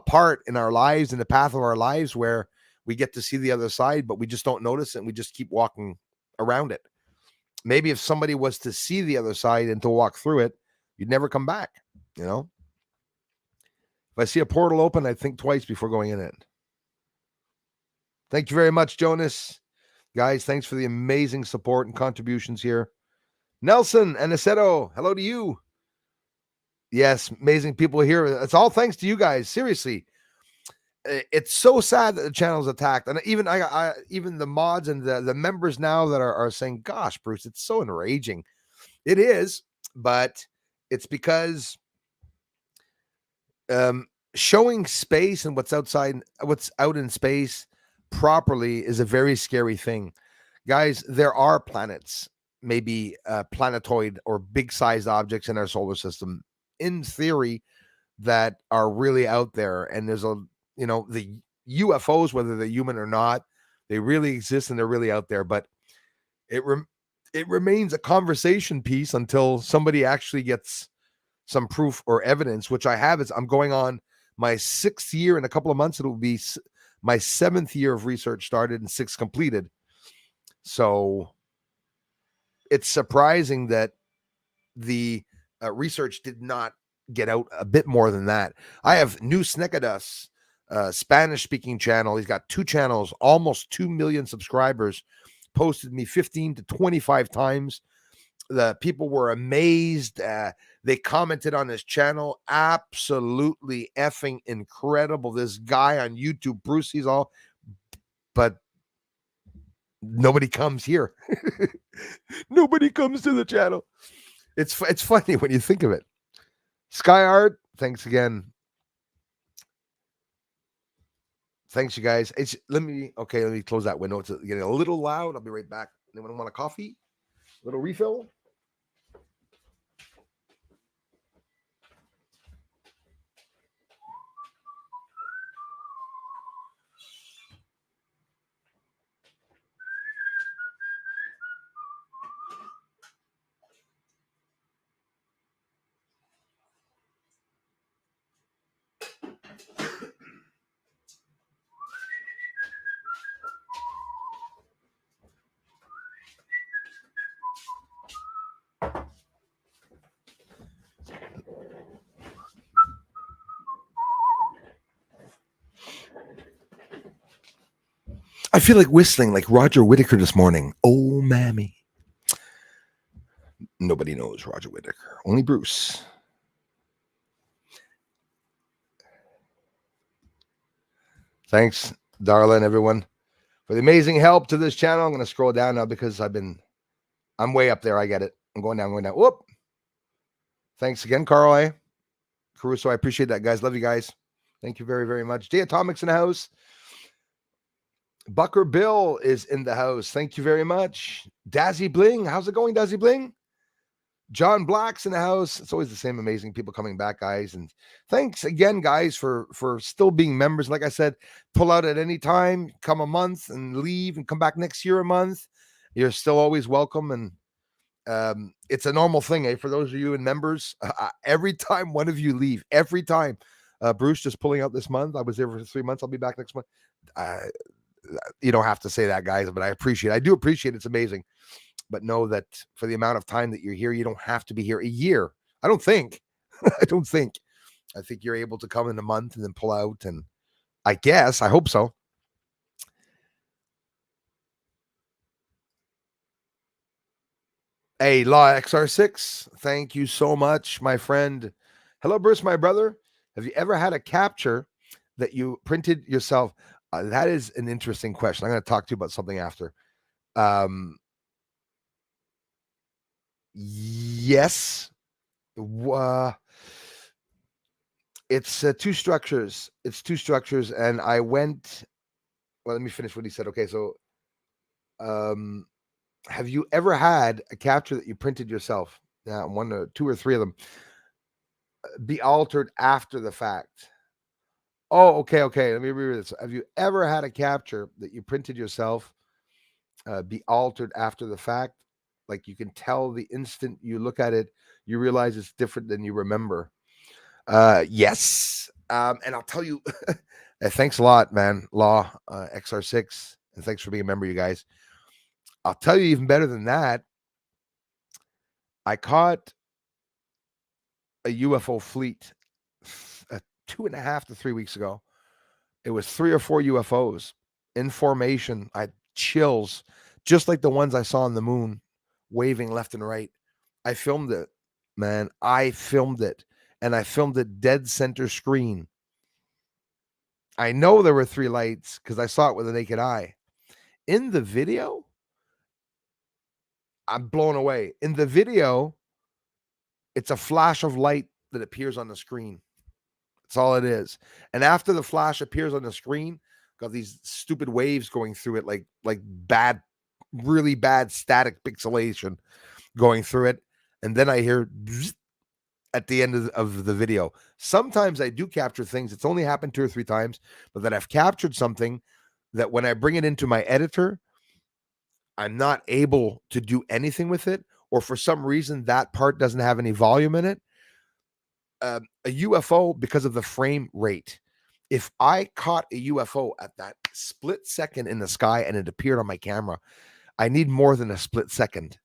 part in our lives, in the path of our lives, where we get to see the other side, but we just don't notice it and we just keep walking around it. Maybe if somebody was to see the other side and to walk through it, you'd never come back, If I see a portal open, I'd think twice before going in it. Thank you very much, Jonas. Guys, thanks for the amazing support and contributions here. Nelson Aniceto, hello to you. Yes, amazing people here. It's all thanks to you guys. Seriously, it's so sad that the channel's attacked, and even even the mods and the members now that are saying, "Gosh, Bruce, it's so enraging." It is, but it's because showing space and what's out in space properly is a very scary thing, guys. There are planets, maybe planetoid or big-sized objects in our solar system, in theory, that are really out there, and there's the UFOs, whether they're human or not, they really exist and they're really out there. But it remains a conversation piece until somebody actually gets some proof or evidence, which I have. I'm going on my 6th year in a couple of months. It'll be my 7th year of research started and 6 completed. So it's surprising that the research did not get out a bit more than that. I have New Snecadas, Spanish-speaking channel. He's got 2 channels, almost 2 million subscribers, posted me 15 to 25 times. The people were amazed. They commented on his channel. Absolutely effing incredible. This guy on YouTube, Bruce, he's all, but nobody comes here. Nobody comes to the channel. It's funny when you think of it. Sky Art, thanks again. Thanks, you guys. Let me close that window. It's getting a little loud. I'll be right back. Anyone want a coffee? A little refill? I feel like whistling like Roger Whittaker this morning. Oh, mammy. Nobody knows Roger Whittaker. Only Bruce. Thanks, darling, everyone, for the amazing help to this channel. I'm going to scroll down now because I'm way up there. I get it. I'm going down. Whoop. Thanks again, Carl A. Caruso. I appreciate that, guys. Love you guys. Thank you very, very much. J Atomics in the house. Bucker Bill is in the house. Thank you very much. Dazzy Bling. How's it going, Dazzy Bling? John Black's in the house. It's always the same amazing people coming back, guys. And thanks again, guys, for still being members. Like I said, pull out at any time, come a month and leave and come back next year a month. You're still always welcome. And it's a normal thing, for those of you in members. Every time one of you leave, every time. Bruce just pulling out this month. I was there for 3 months. I'll be back next month. You don't have to say that, guys, but I do appreciate it. It's amazing. But know that for the amount of time that you're here, you don't have to be here a year. I don't think. I think you're able to come in a month and then pull out. And I hope so. Hey, Law XR6, thank you so much, my friend. Hello, Bruce, my brother. Have you ever had a capture that you printed yourself? That is an interesting question. I'm going to talk to you about something after. Yes. It's two structures. And I went. Well, let me finish what he said. Okay, so, have you ever had a capture that you printed yourself? Yeah, one or two or three of them be altered after the fact. Oh, okay. Let me read this. Have you ever had a capture that you printed yourself be altered after the fact? Like you can tell the instant you look at it, you realize it's different than you remember. Yes. And I'll tell you, thanks a lot, man. Law XR6. And thanks for being a member, you guys. I'll tell you even better than that. I caught a UFO fleet 2.5 to 3 weeks ago. It was 3 or 4 UFOs in formation. I had chills, just like the ones I saw on the moon, waving left and right. I filmed it, man. I filmed it, and I filmed it dead center screen. I know there were 3 lights because I saw it with the naked eye. In the video, I'm blown away. In the video, it's a flash of light that appears on the screen. That's all it is. And after the flash appears on the screen, got these stupid waves going through it, like bad, really bad static pixelation going through it. And then I hear at the end of the video. Sometimes I do capture things. It's only happened 2 or 3 times, but that I've captured something that when I bring it into my editor, I'm not able to do anything with it, or for some reason that part doesn't have any volume in it. A UFO, because of the frame rate, if I caught a UFO at that split second in the sky and it appeared on my camera, I need more than a split second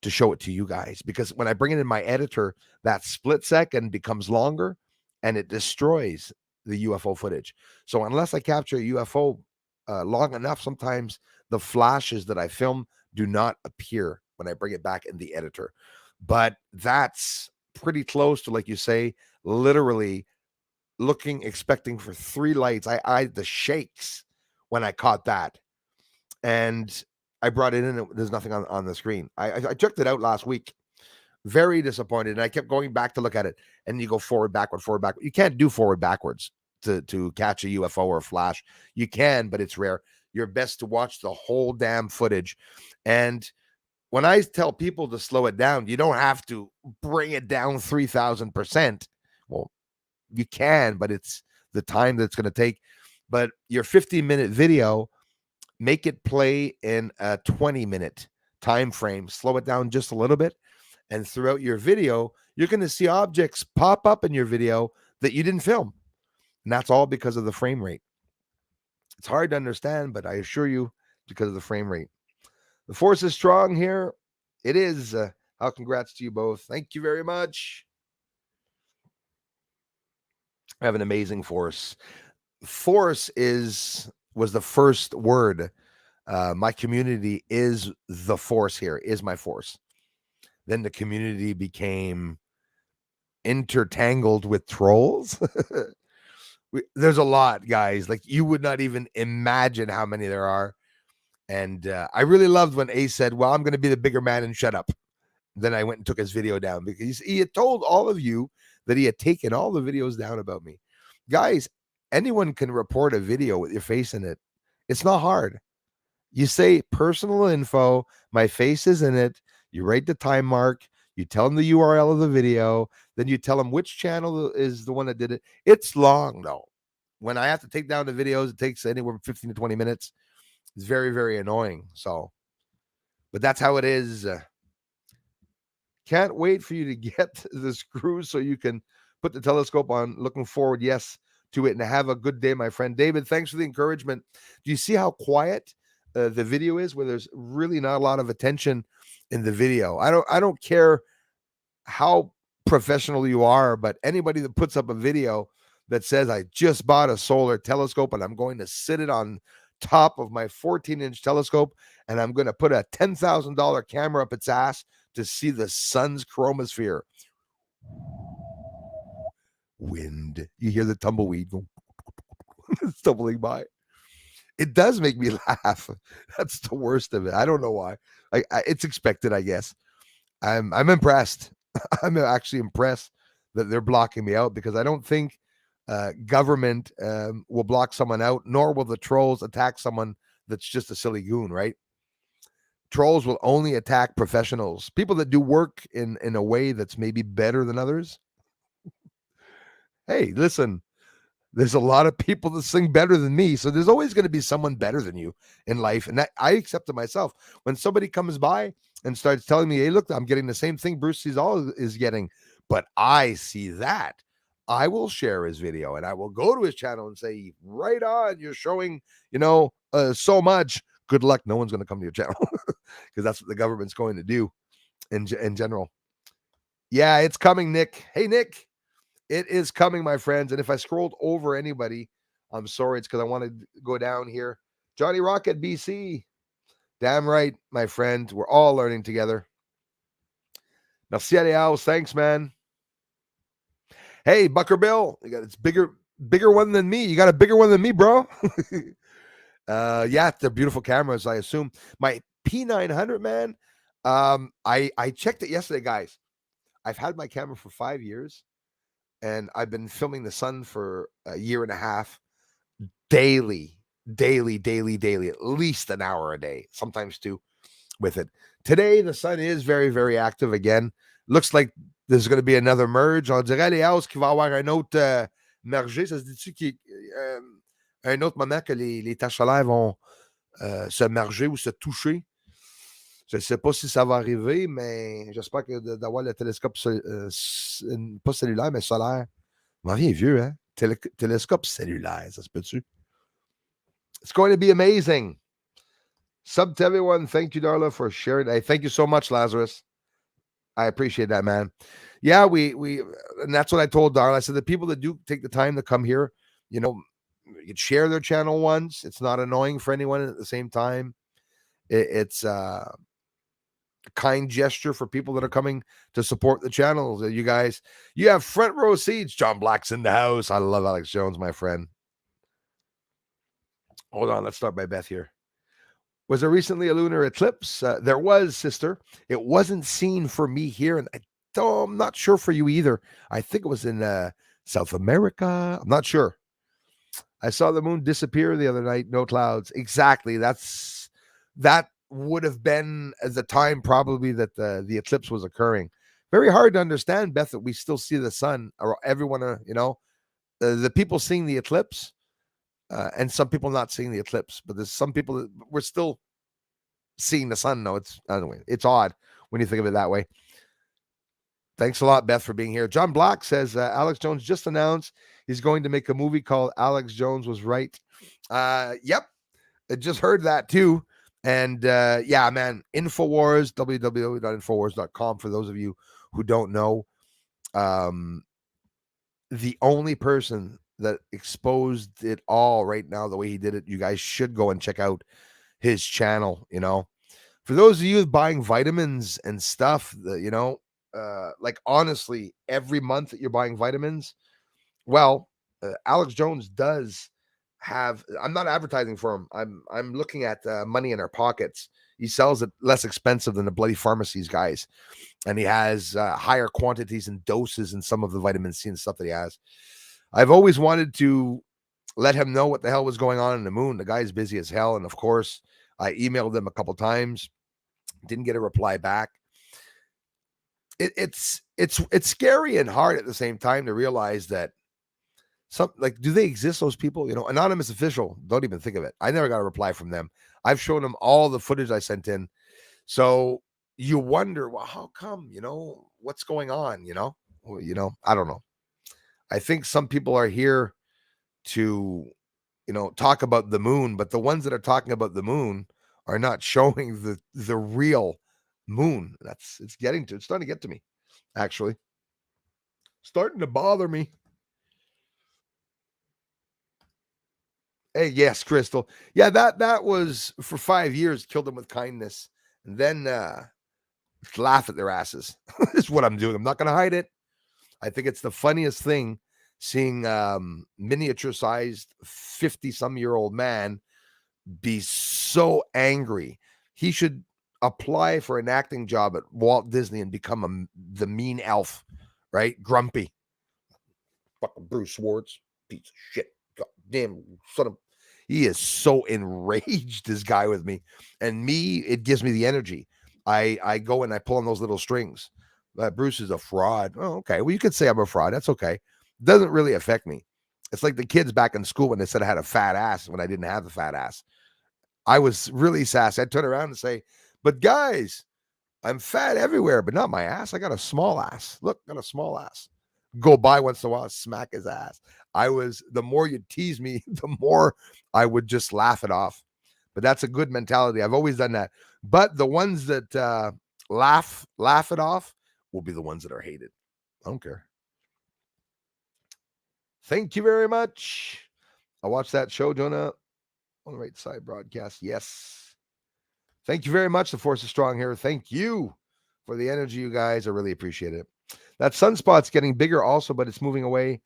to show it to you guys, because when I bring it in my editor, that split second becomes longer and it destroys the UFO footage. So unless I capture a UFO long enough, sometimes the flashes that I film do not appear when I bring it back in the editor. But that's pretty close to, like you say, literally expecting for 3 lights. I had the shakes when I caught that. And I brought it in, and there's nothing on the screen. I checked it out last week. Very disappointed. And I kept going back to look at it. And you go forward, backward, forward, backward. You can't do forward, backwards to catch a UFO or a flash. You can, but it's rare. You're best to watch the whole damn footage. And when I tell people to slow it down, you don't have to bring it down 3,000%. Well, you can, but it's the time that's going to take. But your 15-minute video, make it play in a 20-minute time frame. Slow it down just a little bit. And throughout your video, you're going to see objects pop up in your video that you didn't film. And that's all because of the frame rate. It's hard to understand, but I assure you, because of the frame rate. The force is strong here. It is. Congrats to you both. Thank you very much. I have an amazing force. Force was the first word My community is the force here, is my force. Then the community became intertangled with trolls. There's a lot, guys. Like, you would not even imagine how many there are. And I really loved when Ace said, well, I'm going to be the bigger man and shut up. Then I went and took his video down because he had told all of you that he had taken all the videos down about me. Guys, anyone can report a video with your face in it. It's not hard. You say personal info, my face is in it. You write the time mark. You tell them the URL of the video. Then you tell them which channel is the one that did it. It's long, though. When I have to take down the videos, it takes anywhere from 15 to 20 minutes. It's very, very annoying. So, but that's how it is. Can't wait for you to get the screws so you can put the telescope on. Looking forward, yes, to it. And have a good day, my friend. David, thanks for the encouragement. Do you see how quiet the video is, where there's really not a lot of attention in the video? I don't care how professional you are, but anybody that puts up a video that says, I just bought a solar telescope and I'm going to sit it on top of my 14-inch telescope and I'm going to put a $10,000 camera up its ass to see the sun's chromosphere. Wind. You hear the tumbleweed go stumbling by. It does make me laugh. That's the worst of it. I don't know why. It's expected, I guess. I'm impressed. I'm actually impressed that they're blocking me out, because I don't think government will block someone out, nor will the trolls attack someone that's just a silly goon, right? Trolls will only attack professionals, people that do work in a way that's maybe better than others. Hey, listen, there's a lot of people that sing better than me, so there's always going to be someone better than you in life, and that I accept it myself. When somebody comes by and starts telling me, hey, look, I'm getting the same thing Bruce Seasall is getting, but I see that, I will share his video and I will go to his channel and say, right on, you're showing, so much. Good luck. No one's going to come to your channel, because that's what the government's going to do in general. Yeah, it's coming, Nick. Hey, Nick, it is coming, my friends. And if I scrolled over anybody, I'm sorry. It's because I want to go down here. Johnny Rocket, BC. Damn right, my friend. We're all learning together. Merci, Aliaus. Thanks, man. Hey, Bucker Bill. You got it's bigger one than me. You got a bigger one than me, bro. Yeah, they're beautiful cameras, I assume. My P900, man. I checked it yesterday, guys. I've had my camera for 5 years, and I've been filming the sun for a year and a half, daily, at least an hour a day, sometimes two, with it. Today, the sun is very, very active again. Looks like there's going to be another merge. On dirait, Léaus, qu'il va y avoir un autre merger. Ça se dit-tu un autre moment que les taches solaires vont se merger ou se toucher? Je ne sais pas si ça va arriver, mais j'espère que d'avoir le télescope, pas cellulaire, mais solaire. Je m'en viens vieux, hein? Télescope cellulaire, ça se peut-tu? It's going to be amazing. Sub to everyone. Thank you, Darla, for sharing. Hey, thank you so much, Lazarus. I appreciate that, man. Yeah, we and that's what I told Darla. I said the people that do take the time to come here, you could share their channel once. It's not annoying for anyone. At the same time, it's a kind gesture for people that are coming to support the channel. You guys, you have front row seats. John Black's in the house. I love Alex Jones, my friend. Hold on, let's start by Beth here. Was there recently a lunar eclipse? There was, sister. It wasn't seen for me here, and I'm not sure for you either. I think it was in South America. I'm not sure. I saw the moon disappear the other night. No clouds. Exactly. That would have been at the time probably that the eclipse was occurring. Very hard to understand, Beth, that we still see the sun, or everyone, the people seeing the eclipse, and some people not seeing the eclipse. But there's some people that we're still seeing the sun. No, it's odd when you think of it that way. Thanks a lot, Beth, for being here. John Black says Alex Jones just announced he's going to make a movie called Alex Jones Was Right. Yep, I just heard that too. And yeah, man, Infowars, www.infowars.com for those of you who don't know. The only person that exposed it all right now, the way he did it, you guys should go and check out his channel. For those of you buying vitamins and stuff, like honestly, every month that you're buying vitamins, well, Alex Jones does have. I'm not advertising for him. I'm looking at money in our pockets. He sells it less expensive than the bloody pharmacies guys, and he has higher quantities and doses in some of the vitamin C and stuff that he has. I've always wanted to let him know what the hell was going on in the moon. The guy's busy as hell, and of course, I emailed him a couple times, didn't get a reply back. It's scary and hard at the same time to realize that do they exist, those people? Anonymous official, don't even think of it. I never got a reply from them. I've shown them all the footage I sent in. So you wonder, well, how come? What's going on? I don't know. I think some people are here to talk about the moon, but the ones that are talking about the moon are not showing the real moon. It's starting to get to me, actually. Starting to bother me. Hey, yes, Crystal. Yeah, that was for 5 years, killed them with kindness. And then laugh at their asses. Is what I'm doing. I'm not gonna hide it. I think it's the funniest thing seeing miniature sized 50-some-year-old man be so angry. He should apply for an acting job at Walt Disney and become the mean elf, right? Grumpy. Fucking Bruce Swartz, piece of shit. God damn son of. He is so enraged, this guy, with me. And me, it gives me the energy. I go and I pull on those little strings. Bruce is a fraud. Oh, okay. Well, you could say I'm a fraud. That's okay. Doesn't really affect me. It's like the kids back in school when they said I had a fat ass when I didn't have the fat ass. I was really sassy. I'd turn around and say, but guys, I'm fat everywhere, but not my ass. I got a small ass. Look, got a small ass. Go by once in a while, smack his ass. The more you tease me, the more I would just laugh it off. But that's a good mentality. I've always done that. But the ones that laugh it off will be the ones that are hated. I don't care. Thank you very much. I watched that show, Jonah, on the right side broadcast. Yes. Thank you very much. The force is strong here. Thank you for the energy, you guys. I really appreciate it. That sunspot's getting bigger also, but it's moving away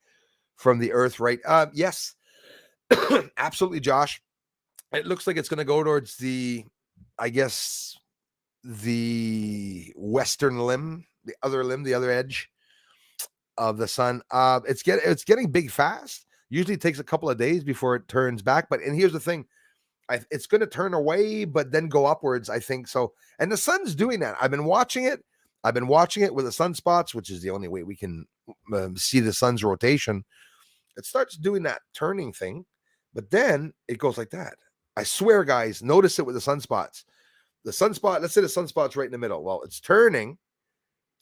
from the earth, right? Yes. Absolutely, Josh. It looks like it's going to go towards the western limb, the other edge of the sun. It's getting big fast. Usually it takes a couple of days before it turns back. And here's the thing. It's going to turn away, but then go upwards, I think so. And the sun's doing that. I've been watching it with the sunspots, which is the only way we can see the sun's rotation. It starts doing that turning thing, but then it goes like that. I swear, guys, notice it with the sunspots. The sunspot, let's say the sunspot's right in the middle. Well, it's turning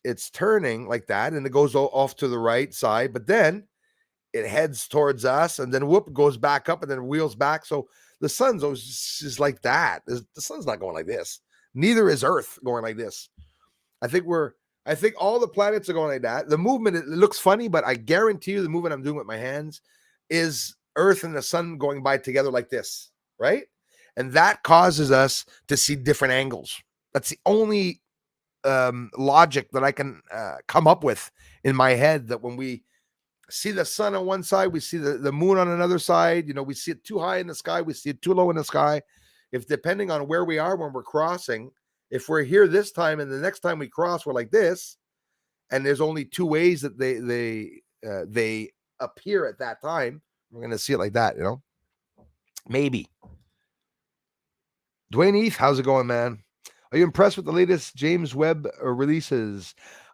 like that, and it goes off to the right side, but then it heads towards us, and then whoop, goes back up, and then wheels back. So the sun's always just like that. The sun's not going like this. Neither is Earth going like this. I think all the planets are going like that. The movement, it looks funny, but I guarantee you the movement I'm doing with my hands is Earth and the sun going by together like this, right? And that causes us to see different angles. That's the only logic that I can come up with in my head, that when we see the sun on one side, we see the moon on another side. We see it too high in the sky, we see it too low in the sky. If depending on where we are when we're crossing, if we're here this time and the next time we cross, we're like this, and there's only two ways that they appear at that time, we're going to see it like that, maybe. Dwayne Heath, how's it going, man? Are you impressed with the latest James Webb releases?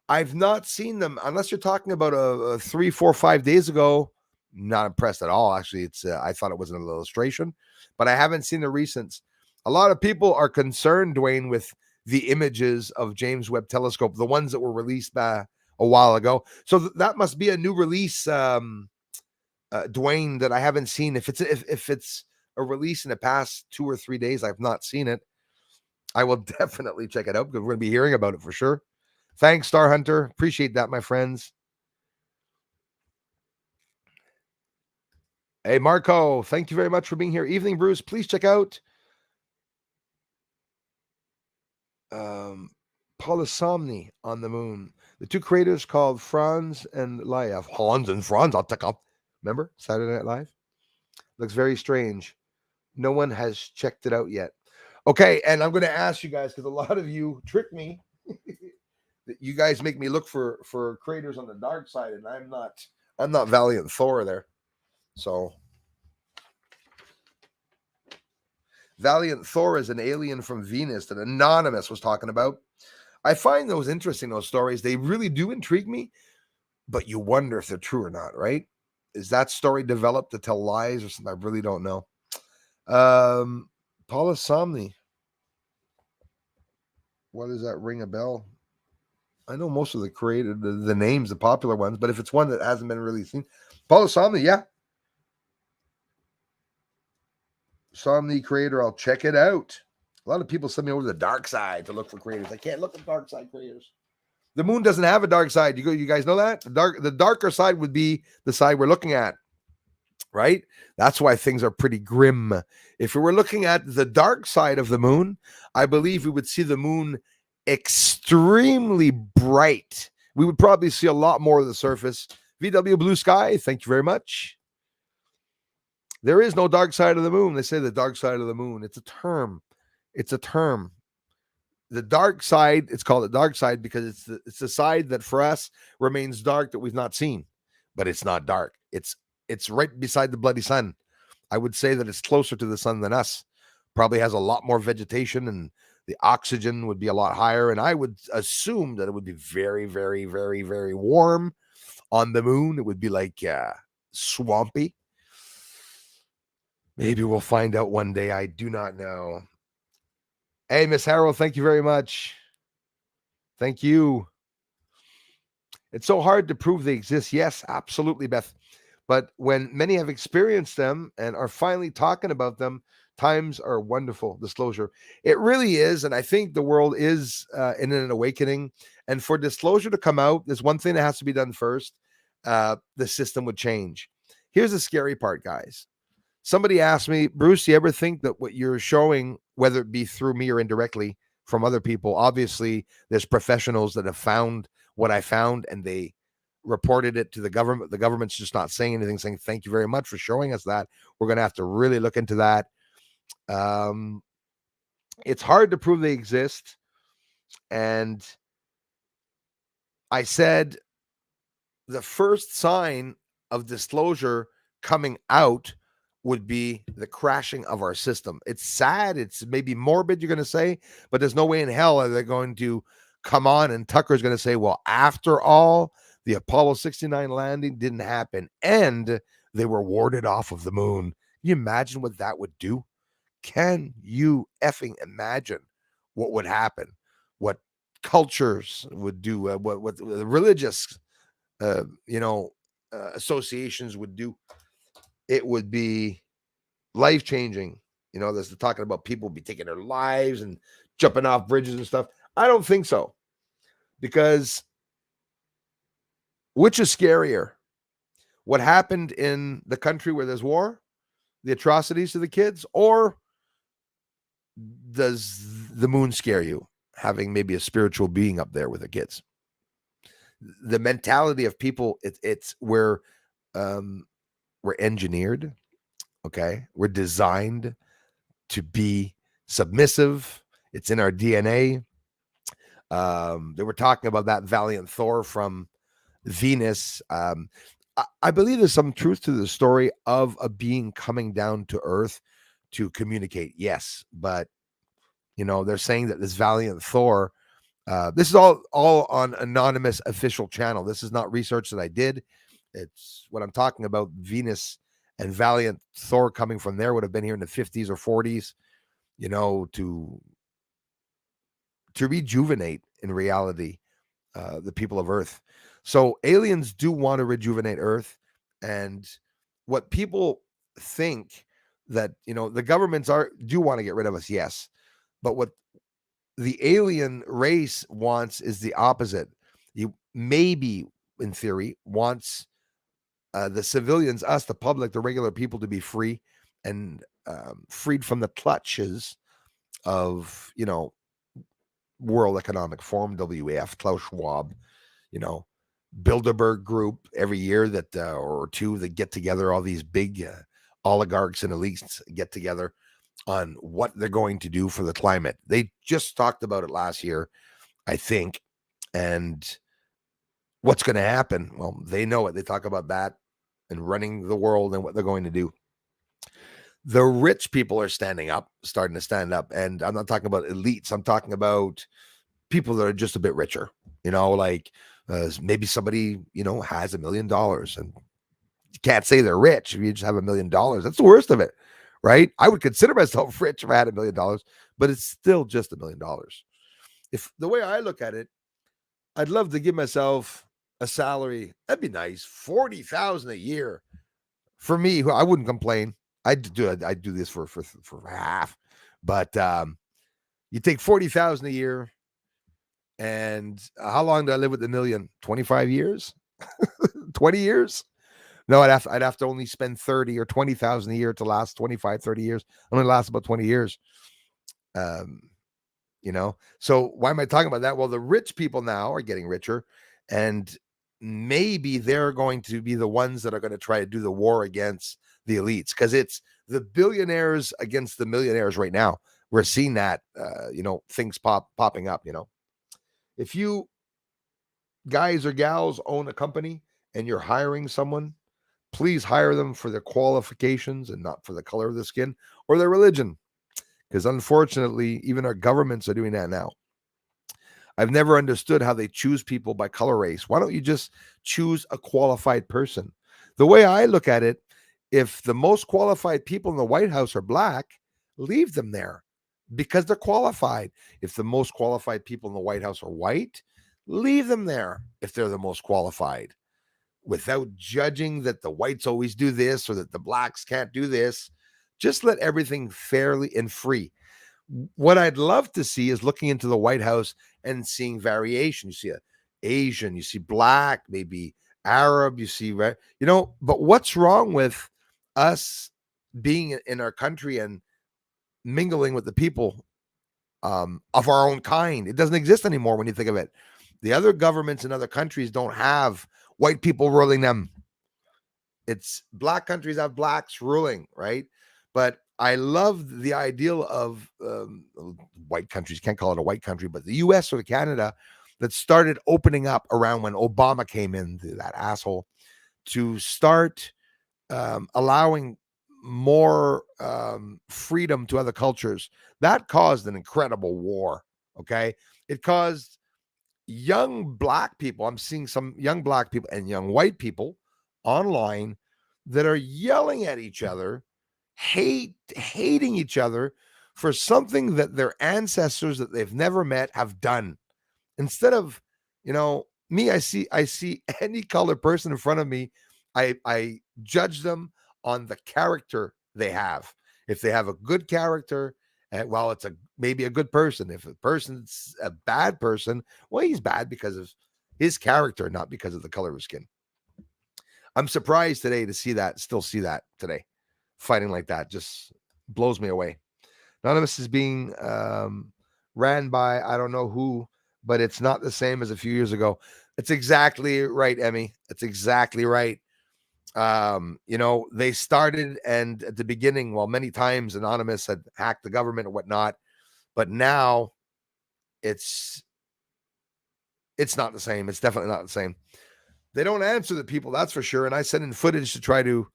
I've not seen them, unless you're talking about a 3, 4, 5 days ago. Not impressed at all. Actually, it's I thought it was an illustration, but I haven't seen the recents. A lot of people are concerned, Dwayne, with the images of James Webb Telescope, the ones that were released a while ago. So that must be a new release, Dwayne, that I haven't seen. If it's a release in the past 2 or 3 days, I've not seen it. I will definitely check it out because we're going to be hearing about it for sure. Thanks, Star Hunter. Appreciate that, my friends. Hey, Marco, thank you very much for being here. Evening, Bruce. Please check out um, Polysomny on the moon. The two creators called Franz and Leia. Hans and Franz, I'll take up. Remember Saturday Night Live? Looks very strange. No one has checked it out yet. Okay, and I'm going to ask you guys because a lot of you trick me. You guys make me look for creators on the dark side, and I'm not Valiant Thor there. So Valiant Thor is an alien from Venus that Anonymous was talking about. I find those interesting, those stories. They really do intrigue me, but you wonder if they're true or not, right? Is that story developed to tell lies or something? I really don't know. Polysomny. What does that ring a bell? I know most of the names, the popular ones, but if it's one that hasn't been really seen, Polysomny, yeah. Somni creator, I'll check it out. A lot of people send me over to the dark side to look for creators. I can't look at dark side creators. The moon doesn't have a dark side. You guys know that? The darker side would be the side we're looking at, right? That's why things are pretty grim. If we were looking at the dark side of the moon, I believe we would see the moon extremely bright. We would probably see a lot more of the surface. VW Blue Sky, thank you very much. There is no dark side of the moon. They say the dark side of the moon. It's a term. It's a term. The dark side, it's called the dark side because it's the side that for us remains dark that we've not seen, but it's not dark. It's right beside the bloody sun. I would say that it's closer to the sun than us. Probably has a lot more vegetation and the oxygen would be a lot higher. And I would assume that it would be very, very, very, very warm on the moon. It would be like swampy. Maybe we'll find out one day. I do not know. Hey, Miss Harold, thank you very much. Thank you. It's so hard to prove they exist. Yes, absolutely, Beth. But when many have experienced them and are finally talking about them, times are wonderful. Disclosure. It really is. And I think the world is in an awakening. And for disclosure to come out, there's one thing that has to be done first. The system would change. Here's the scary part, guys. Somebody asked me, Bruce, do you ever think that what you're showing, whether it be through me or indirectly from other people, obviously there's professionals that have found what I found and they reported it to the government. The government's just not saying anything, saying, thank you very much for showing us that. We're going to have to really look into that. It's hard to prove they exist. And I said the first sign of disclosure coming out would be the crashing of our system. It's sad. It's maybe morbid, you're going to say, but there's no way in hell are they going to come on and Tucker's going to say, well, after all, the Apollo 69 landing didn't happen and they were warded off of the moon. Can you imagine what that would do? Can you effing imagine what would happen? What cultures would do? What the religious, associations would do? It would be life changing. There's talking about people be taking their lives and jumping off bridges and stuff. I don't think so, because which is scarier? What happened in the country where there's war, the atrocities to the kids, or does the moon scare you? Having maybe a spiritual being up there with the kids. The mentality of people, it's we're engineered. Okay, we're designed to be submissive. It's in our DNA. They were talking about that Valiant Thor from Venus. I believe there's some truth to the story of a being coming down to Earth to communicate. Yes, but they're saying that this Valiant Thor. This is all on anonymous official channel. This is not research that I did. It's what I'm talking about. Venus and Valiant Thor coming from there would have been here in the 50s or 40s, to rejuvenate in reality the people of Earth. So aliens do want to rejuvenate Earth. And what people think that, the governments do want to get rid of us, yes. But what the alien race wants is the opposite. You maybe, in theory, wants the civilians, us, the public, the regular people, to be free and freed from the clutches of, World Economic Forum, WEF, Klaus Schwab, you know, Bilderberg Group every year that or two that get together, all these big oligarchs and elites get together on what they're going to do for the climate. They just talked about it last year, I think, and what's going to happen? Well, they know it. They talk about that and running the world and what they're going to do. The rich people are standing up, starting to stand up. And I'm not talking about elites. I'm talking about people that are just a bit richer, like maybe somebody, has $1 million and you can't say they're rich if you just have $1 million. That's the worst of it, right? I would consider myself rich if I had $1 million, but it's still just $1 million. If the way I look at it, I'd love to give myself a salary. That'd be nice. 40,000 a year for me. I wouldn't complain. I'd do this for half, but you take 40,000 a year, and how long do I live with $1 million? 25 years, 20 years? No, I'd have to only spend 30 or 20,000 a year to last 25, 30 years. Only lasts about 20 years. So why am I talking about that? Well, the rich people now are getting richer, and maybe they're going to be the ones that are going to try to do the war against the elites, because it's the billionaires against the millionaires right now. We're seeing that, things popping up. If you guys or gals own a company and you're hiring someone, please hire them for their qualifications and not for the color of the skin or their religion. Because unfortunately, even our governments are doing that now. I've never understood how they choose people by color race. Why don't you just choose a qualified person? The way I look at it, if the most qualified people in the White House are black, leave them there because they're qualified. If the most qualified people in the White House are white, leave them there if they're the most qualified, without judging that the whites always do this or that the blacks can't do this. Just let everything fairly and free. What I'd love to see is looking into the White House and seeing variation. You see a Asian, you see black, maybe Arab, you see, right? But what's wrong with us being in our country and mingling with the people of our own kind? It doesn't exist anymore when you think of it. The other governments in other countries don't have white people ruling them. It's black countries have blacks ruling, right? But I love the ideal of white countries. Can't call it a white country, but the US or Canada that started opening up around when Obama came in, that asshole, to start allowing more freedom to other cultures. That caused an incredible war. Okay. It caused young black people. I'm seeing some young black people and young white people online that are yelling at each other, hating each other for something that their ancestors that they've never met have done. Instead of, me, I see any colored person in front of me. I judge them on the character they have. If they have a good character, and it's maybe a good person. If a person's a bad person, well, he's bad because of his character, not because of the color of his skin. I'm surprised today to still see that today. Fighting like that just blows me away. Anonymous is being ran by I don't know who, but it's not the same as a few years ago. It's exactly right, Emmy. It's exactly right. They started, and at the beginning, many times Anonymous had hacked the government and whatnot, but now it's not the same. It's definitely not the same. They don't answer the people, that's for sure. And I sent in footage to try to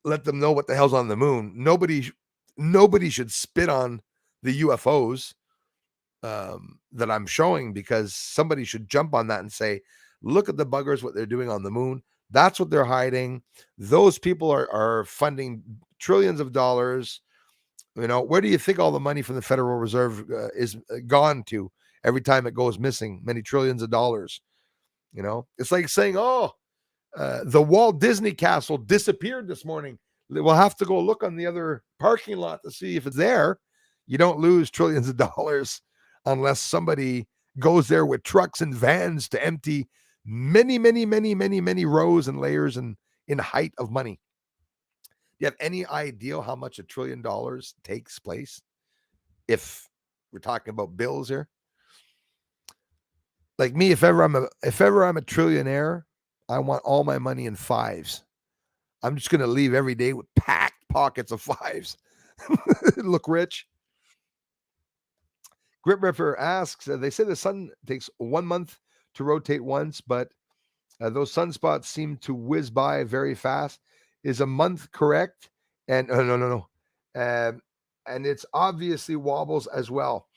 let them know what the hell's on the moon. Nobody should spit on the UFOs that I'm showing, because somebody should jump on that and say, look at the buggers, what they're doing on the moon. That's what they're hiding. Those people are funding trillions of dollars. Where do you think all the money from the Federal Reserve is gone to every time it goes missing? Many trillions of dollars. It's like saying, the Walt Disney Castle disappeared this morning. We'll have to go look on the other parking lot to see if it's there. You don't lose trillions of dollars unless somebody goes there with trucks and vans to empty many, many, many, many, many rows and layers and in height of money. Do you have any idea how much $1 trillion takes place? If we're talking about bills here. Like me, if ever I'm a trillionaire, I want all my money in fives. I'm just gonna leave every day with packed pockets of fives. Look rich. Grit Ripper asks, they say the sun takes 1 month to rotate once, but those sunspots seem to whiz by very fast. Is a month correct? And no. And it's obviously wobbles as well.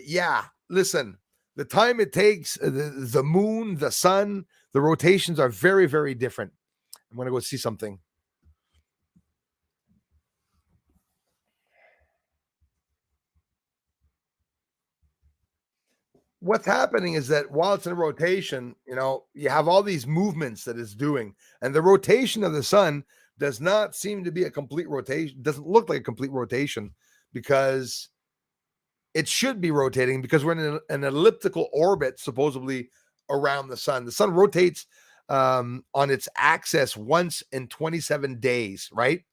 Yeah, listen, the time it takes, the moon, the sun, the rotations are very, very different. I'm going to go see something. What's happening is that while it's in a rotation, you have all these movements that it's doing, and the rotation of the sun does not seem to be a complete rotation, doesn't look like a complete rotation, because it should be rotating, because we're in an elliptical orbit supposedly around the sun. The sun rotates on its axis once in 27 days, right?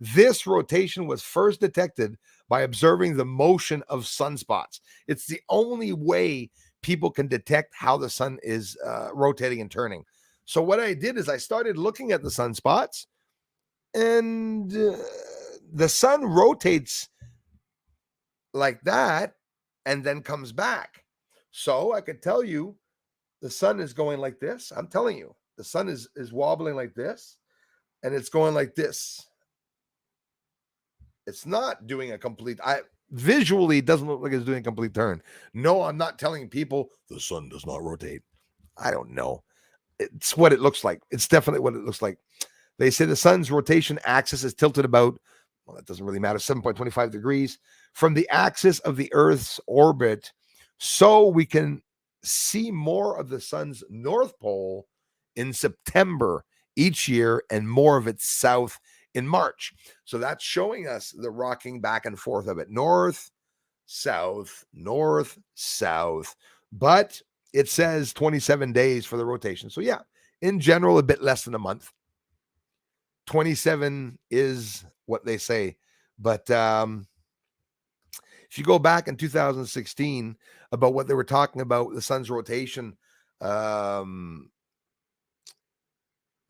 This rotation was first detected by observing the motion of sunspots. It's the only way people can detect how the sun is rotating and turning. So what I did is I started looking at the sunspots, and the sun rotates like that and then comes back. So I could tell you the sun is going like this. I'm telling you, the sun is wobbling like this, and it's going like this. It's not doing a complete. I visually it doesn't look like it's doing a complete turn. No, I'm not telling people the sun does not rotate. I don't know. It's what it looks like. It's definitely what it looks like. They say the sun's rotation axis is tilted about, well, that doesn't really matter, 7.25 degrees from the axis of the Earth's orbit, so we can see more of the sun's north pole in September each year and more of its south in March. So that's showing us the rocking back and forth of it. North, south, north, south. But it says 27 days for the rotation. So yeah, in general, a bit less than a month. 27 is what they say. But if you go back in 2016 about what they were talking about, the sun's rotation, yeah,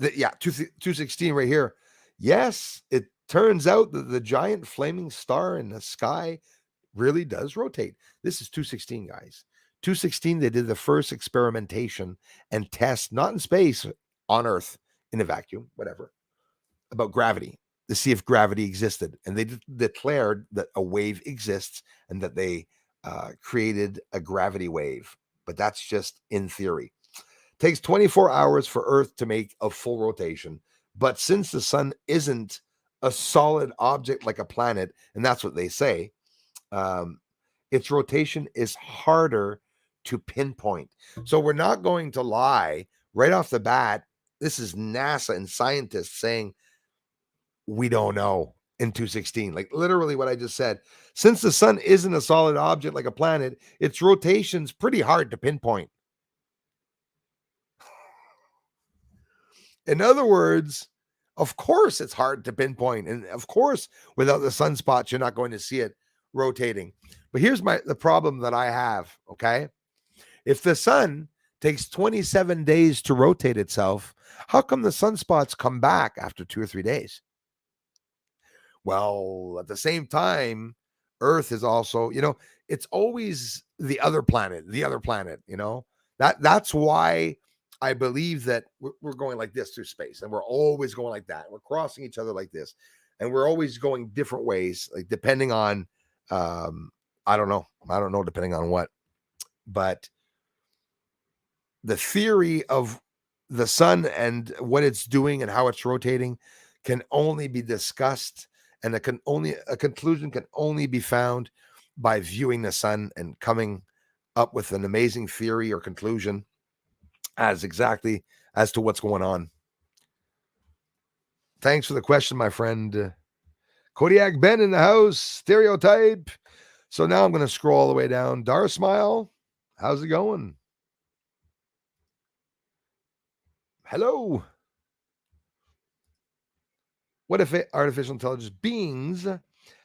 216 right here. Yes, it turns out that the giant flaming star in the sky really does rotate. This is 216, guys. 216, they did the first experimentation and test, not in space, on Earth, in a vacuum, whatever, about gravity, to see if gravity existed. And they declared that a wave exists and that they created a gravity wave. But that's just in theory. It takes 24 hours for Earth to make a full rotation. But since the sun isn't a solid object like a planet, and that's what they say, its rotation is harder to pinpoint. So we're not going to lie right off the bat. This is NASA and scientists saying we don't know in 216. Like literally what I just said. Since the sun isn't a solid object like a planet, its rotation's pretty hard to pinpoint. In other words, of course it's hard to pinpoint. And of course, without the sunspots, you're not going to see it rotating. But here's the problem that I have, okay? If the sun takes 27 days to rotate itself, how come the sunspots come back after 2 or 3 days? Well, at the same time, Earth is also, it's always the other planet, That's why I believe that we're going like this through space, and we're always going like that. We're crossing each other like this, and we're always going different ways, like depending on, I don't know, depending on what, but the theory of the sun and what it's doing and how it's rotating can only be discussed, and a conclusion can only be found by viewing the sun and coming up with an amazing theory or conclusion as exactly as to what's going on. Thanks for the question, my friend. Kodiak Ben in the house, stereotype. So now I'm going to scroll all the way down. Dar Smile, how's it going? Hello. What if artificial intelligence beings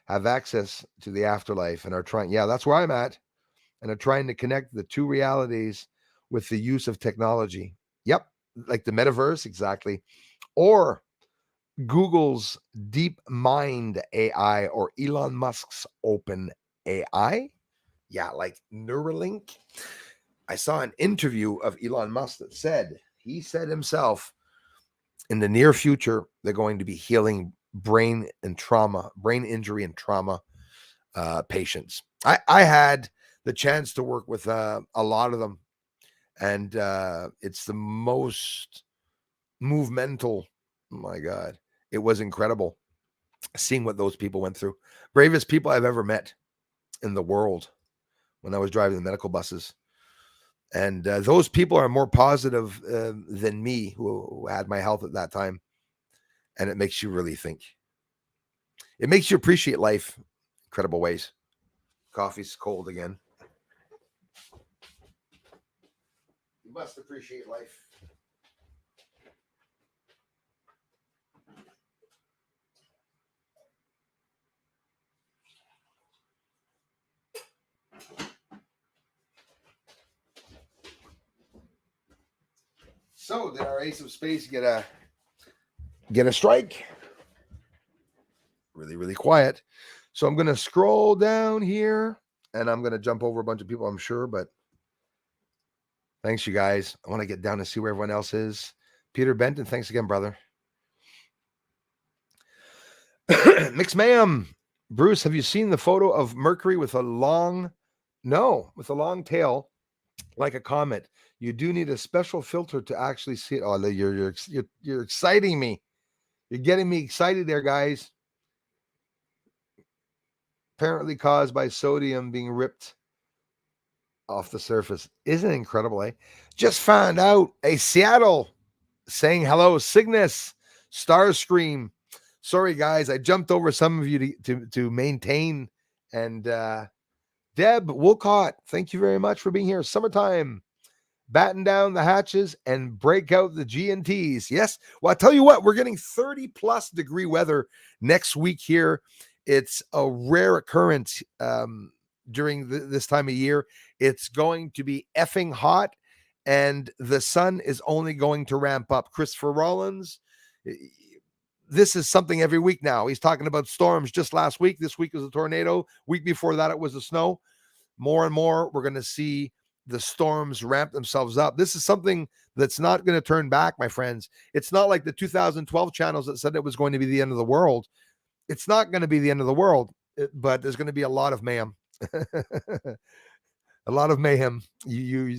have access to the afterlife and are trying, yeah, that's where I'm at, and are trying to connect the two realities with the use of technology. Yep, like the metaverse, exactly. Or Google's Deep Mind AI or Elon Musk's Open AI. Yeah, like Neuralink. I saw an interview of Elon Musk that he said himself, in the near future, they're going to be healing brain injury and trauma patients. I had the chance to work with a lot of them, and it's the most movemental. Oh my God, it was incredible seeing what those people went through. Bravest people I've ever met in the world when I was driving the medical buses. And those people are more positive than me, who had my health at that time. And it makes you really think. It makes you appreciate life incredible ways. Coffee's cold again. You must appreciate life. So did our Ace of Spades get a strike? Really, really quiet. So I'm gonna scroll down here and I'm gonna jump over a bunch of people, I'm sure, but thanks, you guys. I want to get down and see where everyone else is. Peter Benton, thanks again, brother. Mix ma'am. Bruce, have you seen the photo of Mercury with a long tail like a comet? You do need a special filter to actually see it. Oh, you're exciting me. You're getting me excited there, guys. Apparently caused by sodium being ripped off the surface. Isn't it incredible, eh? Just found out. Seattle saying hello. Cygnus, Starscream. Sorry, guys. I jumped over some of you to maintain. And Deb Wolcott, thank you very much for being here. Summertime. Batten down the hatches and break out the G&Ts. Yes. Well, I tell you what, we're getting 30 plus degree weather next week here. It's a rare occurrence during this time of year. It's going to be effing hot, and the sun is only going to ramp up. Christopher Rollins, this is something every week now. He's talking about storms just last week. This week was a tornado. Week before that, it was the snow. More and more, we're going to see the storms ramp themselves up. This is something that's not going to turn back, my friends. It's not like the 2012 channels that said it was going to be the end of the world. It's not going to be the end of the world, but there's going to be a lot of mayhem. A lot of mayhem. You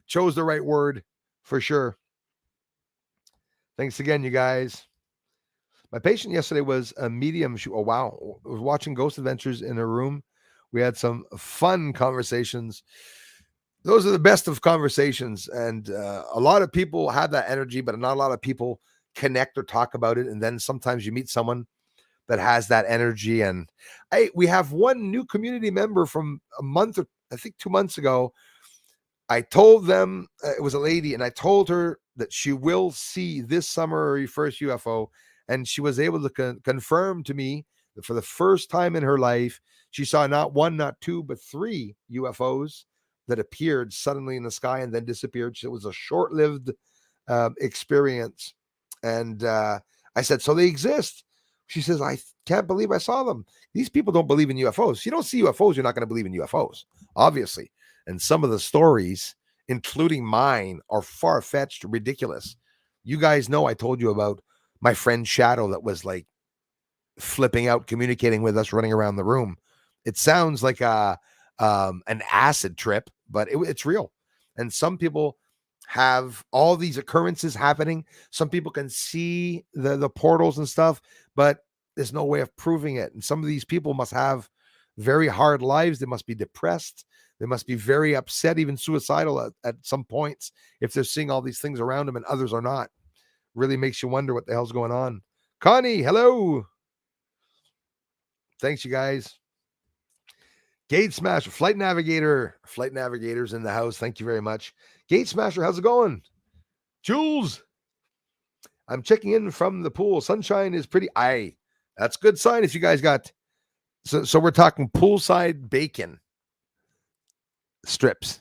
chose the right word for sure. Thanks again, you guys. My patient yesterday was a medium. Oh, wow. I was watching Ghost Adventures in a room. We had some fun conversations. Those are the best of conversations. And a lot of people have that energy, but not a lot of people connect or talk about it. And then sometimes you meet someone that has that energy. And we have one new community member from a month, or I think 2 months ago. I told them, it was a lady, and I told her that she will see this summer her first UFO. And she was able to confirm to me that for the first time in her life, she saw not one, not two, but 3 UFOs that appeared suddenly in the sky and then disappeared. So it was a short-lived experience. And I said, so they exist? She says, I can't believe I saw them. These people don't believe in UFOs. If you don't see UFOs, you're not going to believe in UFOs, obviously. And some of the stories, including mine, are far-fetched, ridiculous. You guys know I told you about my friend Shadow that was like flipping out, communicating with us, running around the room. It sounds like an acid trip, but it's real. And some people have all these occurrences happening. Some people can see the portals and stuff, but there's no way of proving it. And some of these people must have very hard lives. They must be depressed. They must be very upset, even suicidal at some points, if they're seeing all these things around them and others are not. Really makes you wonder what the hell's going on. Connie, hello. Thanks, you guys. Gate Smasher, Flight Navigator's in the house. Thank you very much. Gate Smasher, how's it going? Jules, I'm checking in from the pool. Sunshine is pretty. That's a good sign if you guys got So we're talking poolside bacon strips.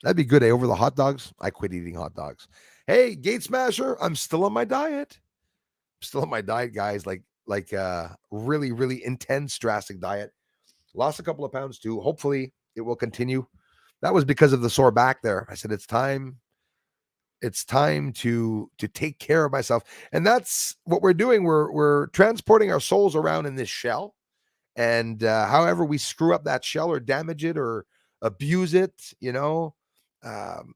That'd be good, eh? Over the hot dogs. I quit eating hot dogs. Hey, Gate Smasher, I'm still on my diet. Still on my diet, guys. Really, really intense, drastic diet. Lost a couple of pounds too. Hopefully it will continue. That was because of the sore back there. I said it's time. It's time to take care of myself. And that's what we're doing. We're transporting our souls around in this shell. And however we screw up that shell or damage it or abuse it, um,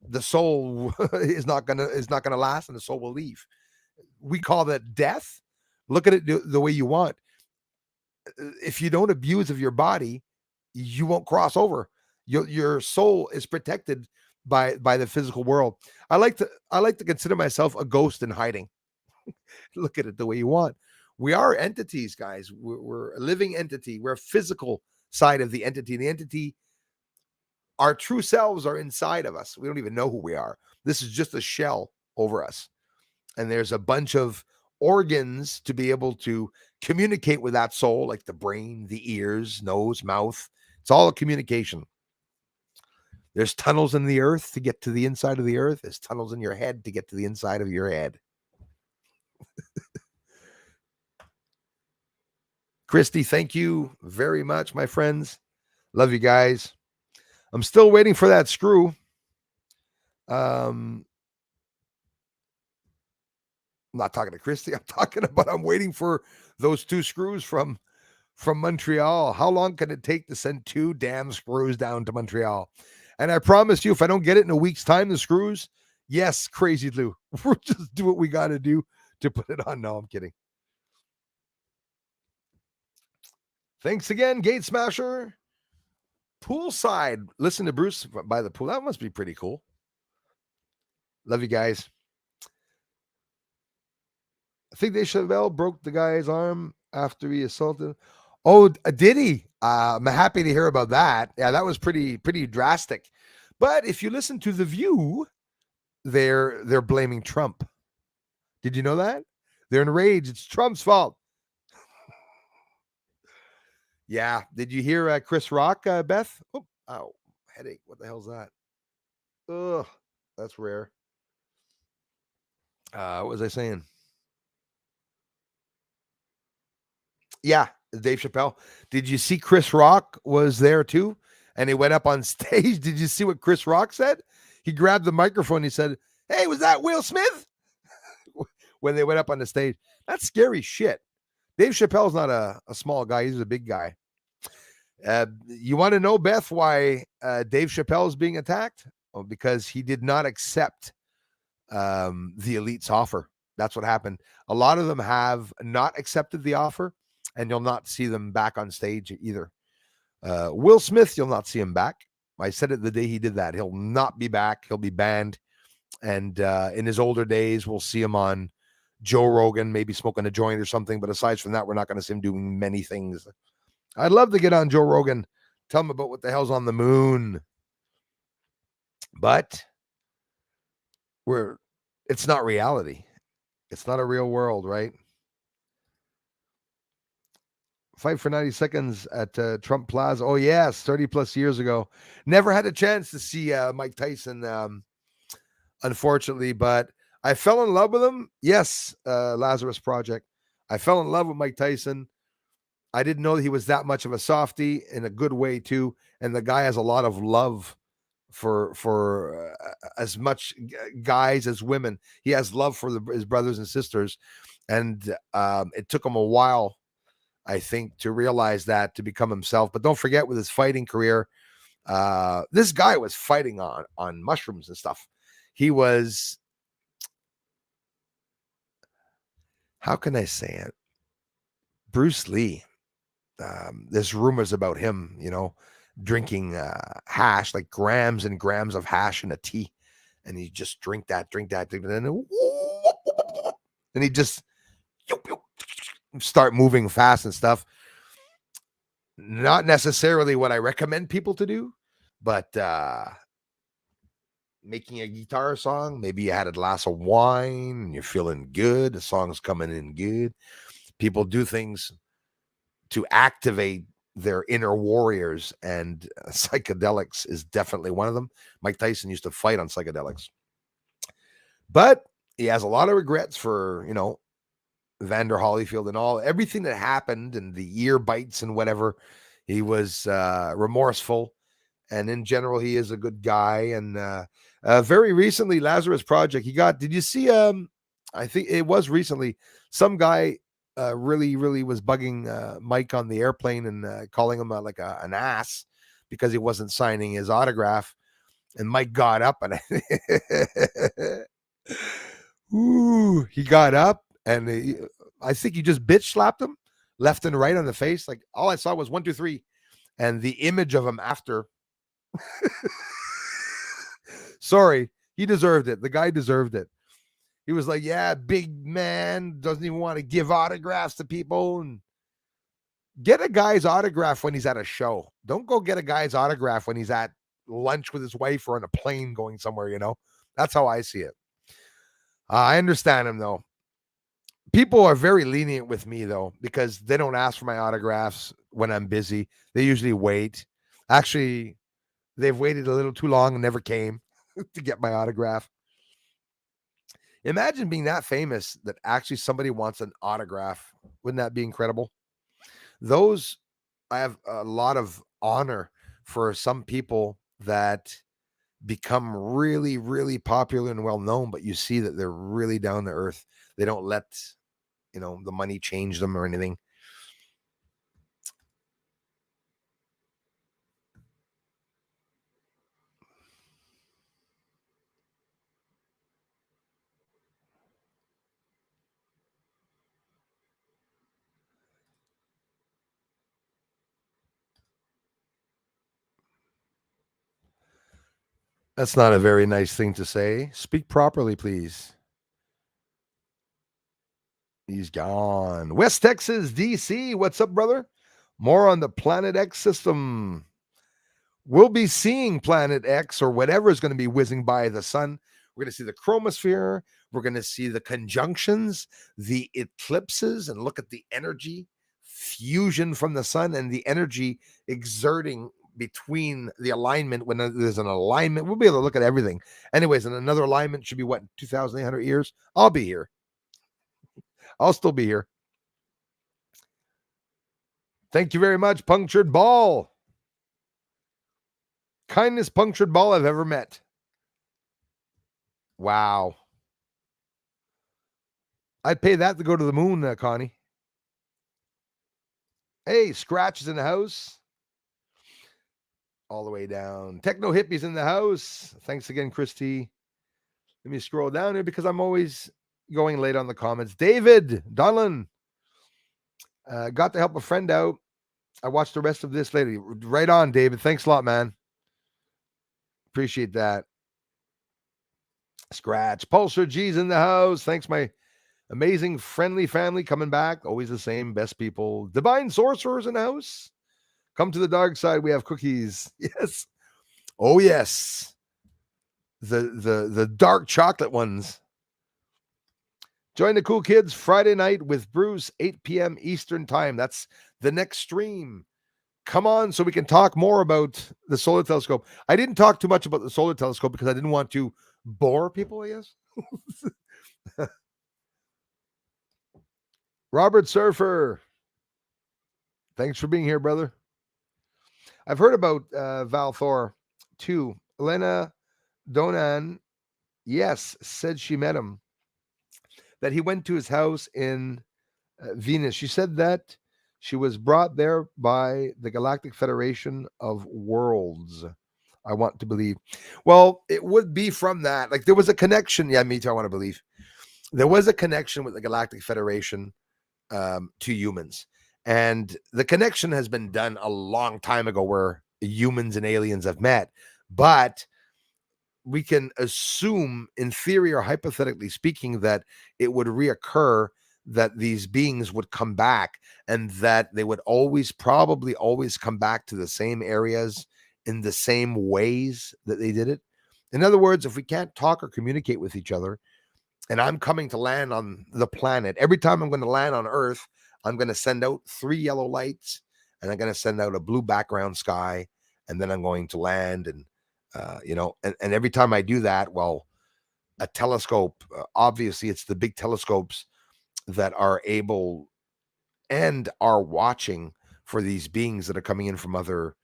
the soul is not gonna last, and the soul will leave. We call that death. Look at it the way you want. If you don't abuse of your body, you won't cross over. Your soul is protected by the physical world. I like to consider myself a ghost in hiding. Look at it the way you want. We are entities, guys. We're a living entity. We're a physical side of the entity. The entity, our true selves are inside of us. We don't even know who we are. This is just a shell over us. And there's a bunch of organs to be able to communicate with that soul, like the brain, the ears, nose, mouth. It's all a communication. There's tunnels in the earth to get to the inside of the earth. There's tunnels in your head to get to the inside of your head. Christy, thank you very much, my friends. Love you guys. I'm still waiting for that screw. I'm not talking to Christy. I'm waiting for those 2 screws from Montreal. How long can it take to send 2 damn screws down to Montreal? And I promise you, if I don't get it in a week's time, the screws, yes, Crazy Lou, we'll just do what we got to do to put it on. No, I'm kidding. Thanks again, Gate Smasher. Poolside. Listen to Bruce by the pool. That must be pretty cool. Love you guys. I think Dave Chappelle broke the guy's arm after he assaulted. Oh, did he? I'm happy to hear about that. Yeah, that was pretty drastic. But if you listen to The View, they're blaming Trump. Did you know that? They're enraged. It's Trump's fault. Yeah. Did you hear Chris Rock, Beth? Oh, headache. What the hell's that? Ugh, that's rare. What was I saying? Yeah, Dave Chappelle. Did you see Chris Rock was there too? And he went up on stage. Did you see what Chris Rock said? He grabbed the microphone. He said, "Hey, was that Will Smith?" When they went up on the stage. That's scary shit. Dave Chappelle's not a small guy. He's a big guy. You want to know, Beth, why Dave Chappelle is being attacked? Oh, because he did not accept the elite's offer. That's what happened. A lot of them have not accepted the offer, and you'll not see them back on stage either. Will Smith, you'll not see him back. I said it the day he did that. He'll not be back. He'll be banned. And in his older days, we'll see him on Joe Rogan, maybe smoking a joint or something. But aside from that, we're not going to see him doing many things. I'd love to get on Joe Rogan, tell him about what the hell's on the moon. But it's not reality. It's not a real world, right? Fight for 90 seconds at Trump Plaza. Oh, yes, 30 plus years ago. Never had a chance to see Mike Tyson, unfortunately, but I fell in love with him. Yes, Lazarus Project. I fell in love with Mike Tyson. I didn't know that he was that much of a softie in a good way, too. And the guy has a lot of love for as much guys as women. He has love for his brothers and sisters. And it took him a while, I think, to realize that, to become himself. But don't forget, with his fighting career, this guy was fighting on mushrooms and stuff. He was, how can I say it? Bruce Lee. There's rumors about him, drinking hash, like grams and grams of hash in a tea. And he just drink that, and he just start moving fast and stuff. Not necessarily what I recommend people to do, but making a guitar song, maybe you had a glass of wine and you're feeling good, the song's coming in good. People do things to activate their inner warriors, and psychedelics is definitely one of them. Mike Tyson used to fight on psychedelics, but he has a lot of regrets for, Vander Holyfield and everything that happened and the ear bites and whatever. He was remorseful, and in general, he is a good guy. And very recently, Lazarus Project, did you see, I think it was recently, some guy really, really was bugging Mike on the airplane and calling him like an ass because he wasn't signing his autograph. And Mike got up and he got up and I think he just bitch slapped him left and right on the face. Like all I saw was 1, 2, 3. And the image of him after. Sorry, he deserved it. The guy deserved it. He was like, yeah, big man, doesn't even want to give autographs to people. And get a guy's autograph when he's at a show. Don't go get a guy's autograph when he's at lunch with his wife or on a plane going somewhere, That's how I see it. I understand him, though. People are very lenient with me, though, because they don't ask for my autographs when I'm busy. They usually wait. Actually, they've waited a little too long and never came to get my autograph. Imagine being that famous that actually somebody wants an autograph. Wouldn't that be incredible? I have a lot of honor for some people that become really, really popular and well known, but you see that they're really down to earth. They don't let, the money change them or anything. That's not a very nice thing to say. Speak properly, please. He's gone. West Texas, DC. What's up, brother? More on the Planet X system. We'll be seeing Planet X or whatever is going to be whizzing by the sun. We're going to see the chromosphere. We're going to see the conjunctions, the eclipses, and look at the energy fusion from the sun and the energy exerting between the alignment. When there's an alignment, we'll be able to look at everything. Anyways, and another alignment should be what, 2,800 years? I'll be here. I'll still be here. Thank you very much, Punctured Ball. Kindest punctured ball I've ever met. Wow. I'd pay that to go to the moon, Connie. Hey, Scratch is in the house. All the way down. Techno Hippie's in the house. Thanks again, Christy. Let me scroll down here because I'm always going late on the comments. David Donlan. Got to help a friend out. I watched the rest of this later. Right on, David. Thanks a lot, man. Appreciate that. Scratch. Pulsar G's in the house. Thanks, my amazing friendly family coming back. Always the same best people. Divine Sorcerers in the house. Come to the dark side. We have cookies. Yes. Oh, yes. The dark chocolate ones. Join the cool kids Friday night with Bruce, 8 p.m. Eastern time. That's the next stream. Come on so we can talk more about the solar telescope. I didn't talk too much about the solar telescope because I didn't want to bore people, I guess. Robert Surfer. Thanks for being here, brother. I've heard about Val Thor too. Elena Donan, yes, said she met him. That he went to his house in Venus. She said that she was brought there by the Galactic Federation of Worlds. I want to believe. Well, it would be from that. Like there was a connection. Yeah, me too. I want to believe. There was a connection with the Galactic Federation to humans. And the connection has been done a long time ago where humans and aliens have met. But we can assume, in theory or hypothetically speaking, that it would reoccur, that these beings would come back and that they would probably always come back to the same areas in the same ways that they did it. In other words, if we can't talk or communicate with each other, and I'm coming to land on the planet, every time I'm going to land on Earth, I'm going to send out 3 yellow lights, and I'm going to send out a blue background sky, and then I'm going to land. And and every time I do that, well, a telescope, obviously it's the big telescopes that are able and are watching for these beings that are coming in from other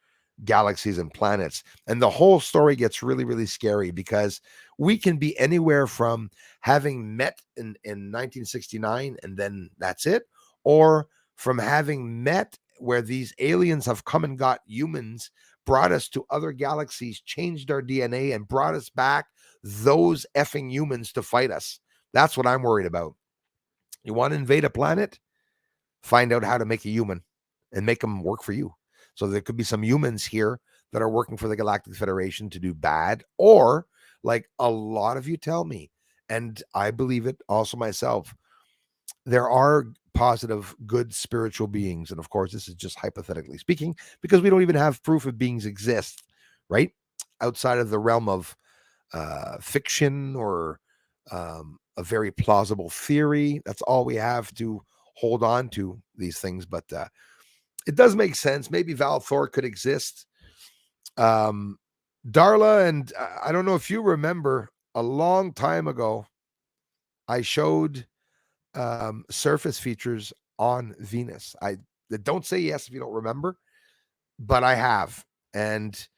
galaxies and planets. And the whole story gets really, really scary because we can be anywhere from having met in 1969 and then that's it, or from having met where these aliens have come and got humans, brought us to other galaxies, changed our DNA, and brought us back those effing humans to fight us. That's what I'm worried about. You want to invade a planet? Find out how to make a human and make them work for you. So there could be some humans here that are working for the Galactic Federation to do bad, or like a lot of you tell me, and I believe it also myself, there are positive, good spiritual beings. And of course, this is just hypothetically speaking, because we don't even have proof of beings exist, right? Outside of the realm of fiction or a very plausible theory. That's all we have to hold on to these things. But it does make sense. Maybe Val Thor could exist. Darla, and I don't know if you remember, a long time ago, I showed surface features on Venus. I don't say yes if you don't remember, but I have. And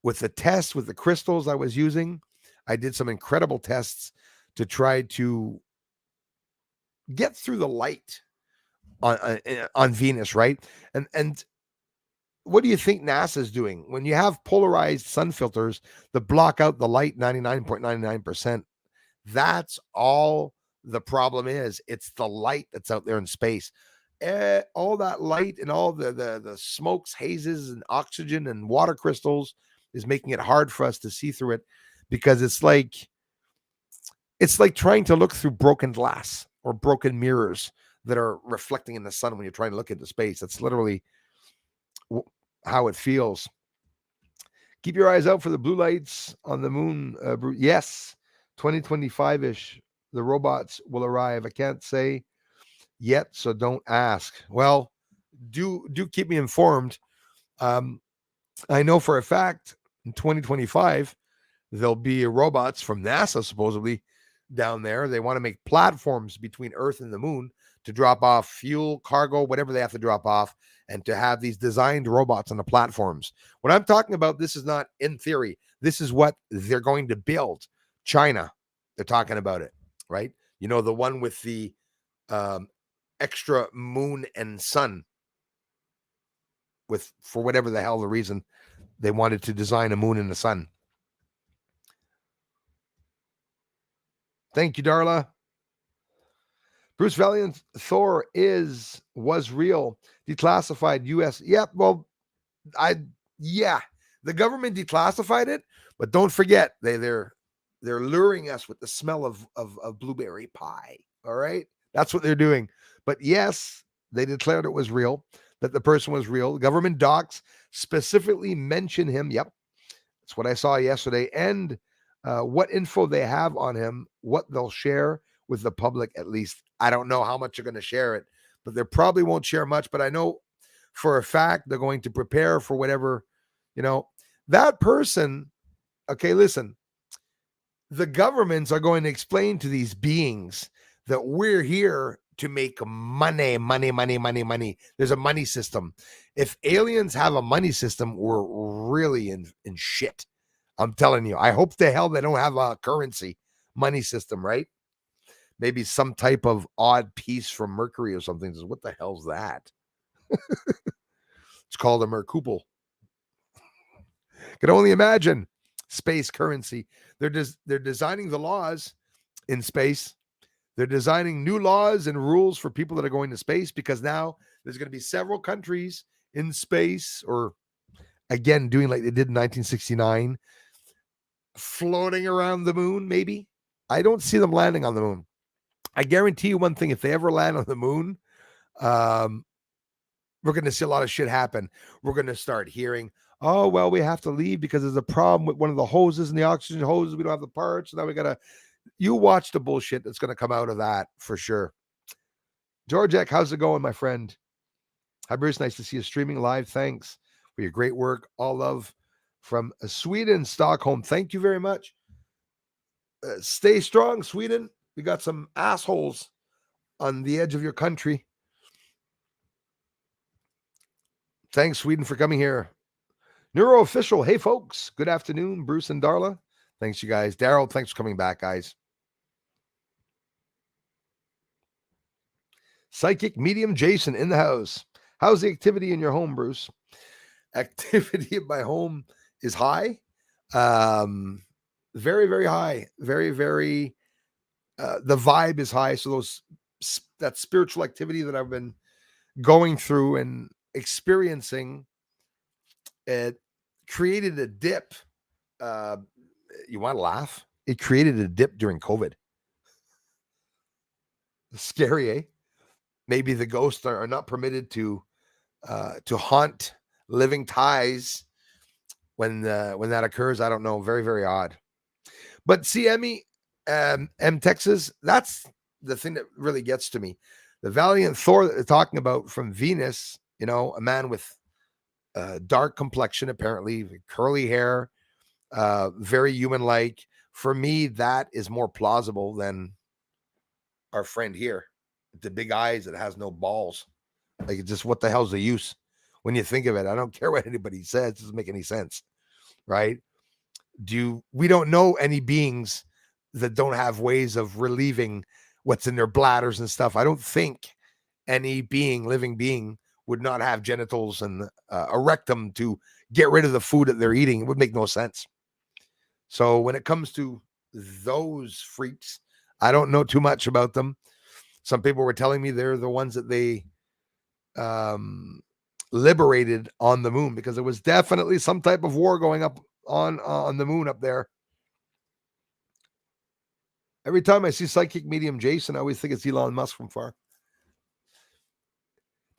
with the test with the crystals I was using, I did some incredible tests to try to get through the light on Venus, right? And what do you think NASA's doing when you have polarized sun filters that block out the light 99.99%? That's all the problem is. It's the light that's out there in space. All that light and all the smokes, hazes, and oxygen and water crystals is making it hard for us to see through it, because it's like trying to look through broken glass or broken mirrors that are reflecting in the sun when you're trying to look into space. That's literally how it feels. Keep your eyes out for the blue lights on the moon. Yes, 2025-ish, the robots will arrive. I can't say yet, so don't ask. Well, do keep me informed. I know for a fact in 2025 there'll be robots from NASA supposedly down there. They want to make platforms between Earth and the moon to drop off fuel, cargo, whatever they have to drop off, and to have these designed robots on the platforms. What I'm talking about, this is not in theory. This is what they're going to build. China, they're talking about it, right? You know, the one with the extra moon and sun, with, for whatever the hell the reason, they wanted to design a moon and a sun. Thank you, Darla. Bruce Valiant, Thor was real. Declassified US. Yeah, well, the government declassified it, but don't forget, they're luring us with the smell of blueberry pie. All right. That's what they're doing. But yes, they declared it was real, that the person was real. Government docs specifically mention him. Yep. That's what I saw yesterday. And what info they have on him, what they'll share with the public, at least. I don't know how much they're going to share it, but they probably won't share much. But I know for a fact they're going to prepare for whatever, that person. Okay, listen, the governments are going to explain to these beings that we're here to make money. There's a money system. If aliens have a money system, we're really in shit. I'm telling you. I hope the hell they don't have a currency money system, right? Maybe some type of odd piece from Mercury or something. What the hell's that? It's called a Mercouple. Can only imagine space currency. They're designing the laws in space. They're designing new laws and rules for people that are going to space, because now there's going to be several countries in space, or again, doing like they did in 1969, floating around the moon, maybe. I don't see them landing on the moon. I guarantee you one thing, if they ever land on the moon, we're going to see a lot of shit happen. We're going to start hearing, oh, well, we have to leave because there's a problem with one of the hoses and the oxygen hoses. We don't have the parts. So now we got to, you watch the bullshit that's going to come out of that for sure. Georgek, how's it going, my friend? Hi, Bruce. Nice to see you streaming live. Thanks for your great work. All love from Sweden, Stockholm. Thank you very much. Stay strong, Sweden. We got some assholes on the edge of your country. Thanks, Sweden, for coming here. Neuro Official. Hey, folks. Good afternoon, Bruce and Darla. Thanks, you guys. Daryl, thanks for coming back, guys. Psychic Medium Jason in the house. How's the activity in your home, Bruce? Activity in my home is high. Very, very high. Very, very, the vibe is high. So that spiritual activity that I've been going through and experiencing, it created a dip. You want to laugh? It created a dip during COVID. Scary, eh? Maybe the ghosts are not permitted to haunt living ties when that occurs. I don't know. Very, very odd. But see, Emmy, Texas, that's the thing that really gets to me. The Valiant Thor that they're talking about from Venus, a man with dark complexion, apparently curly hair, very human-like. For me, that is more plausible than our friend here, the big eyes that has no balls. Like, it's just, what the hell's the use when you think of it? I don't care what anybody says; it doesn't make any sense, right? We don't know any beings that don't have ways of relieving what's in their bladders and stuff. I don't think any living being would not have genitals and a rectum to get rid of the food that they're eating. It would make no sense. So when it comes to those freaks, I don't know too much about them. Some people were telling me they're the ones that they liberated on the moon, because there was definitely some type of war going up on the moon up there. Every time I see Psychic Medium Jason, I always think it's Elon Musk from far.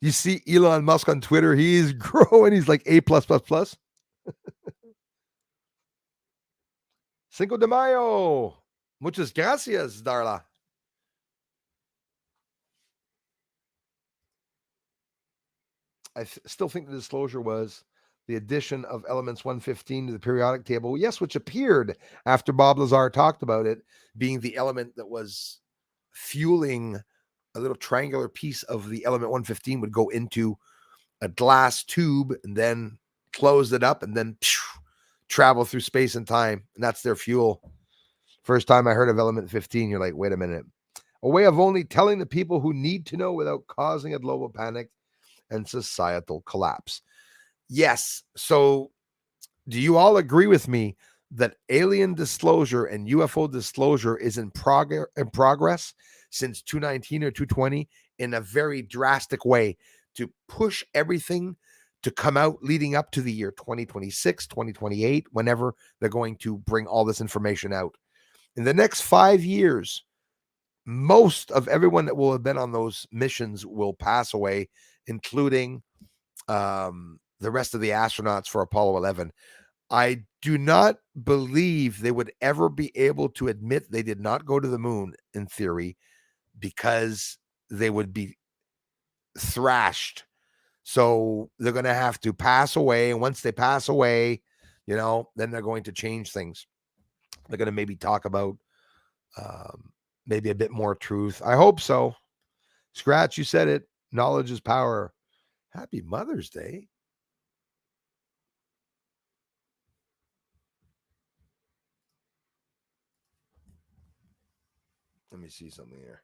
You see Elon Musk on Twitter, he's growing. He's like A+++. Cinco de Mayo. Muchas gracias, Darla. I still think the disclosure was the addition of elements 115 to the periodic table. Yes, which appeared after Bob Lazar talked about it being the element that was fueling a little triangular piece of the element 115 would go into a glass tube and then close it up and then travel through space and time. And that's their fuel. First time I heard of element 15, you're like, wait a minute. A way of only telling the people who need to know without causing a global panic and societal collapse. Yes. So do you all agree with me that alien disclosure and UFO disclosure is in progress since 219 or 220 in a very drastic way to push everything to come out leading up to the year 2026, 2028, whenever they're going to bring all this information out? In the next 5 years, most of everyone that will have been on those missions will pass away, including the rest of the astronauts for Apollo 11. I do not believe they would ever be able to admit they did not go to the moon, in theory, because they would be thrashed. So they're going to have to pass away. And once they pass away, then they're going to change things. They're going to maybe talk about maybe a bit more truth. I hope so. Scratch, you said it. Knowledge is power. Happy Mother's Day. Let me see something here.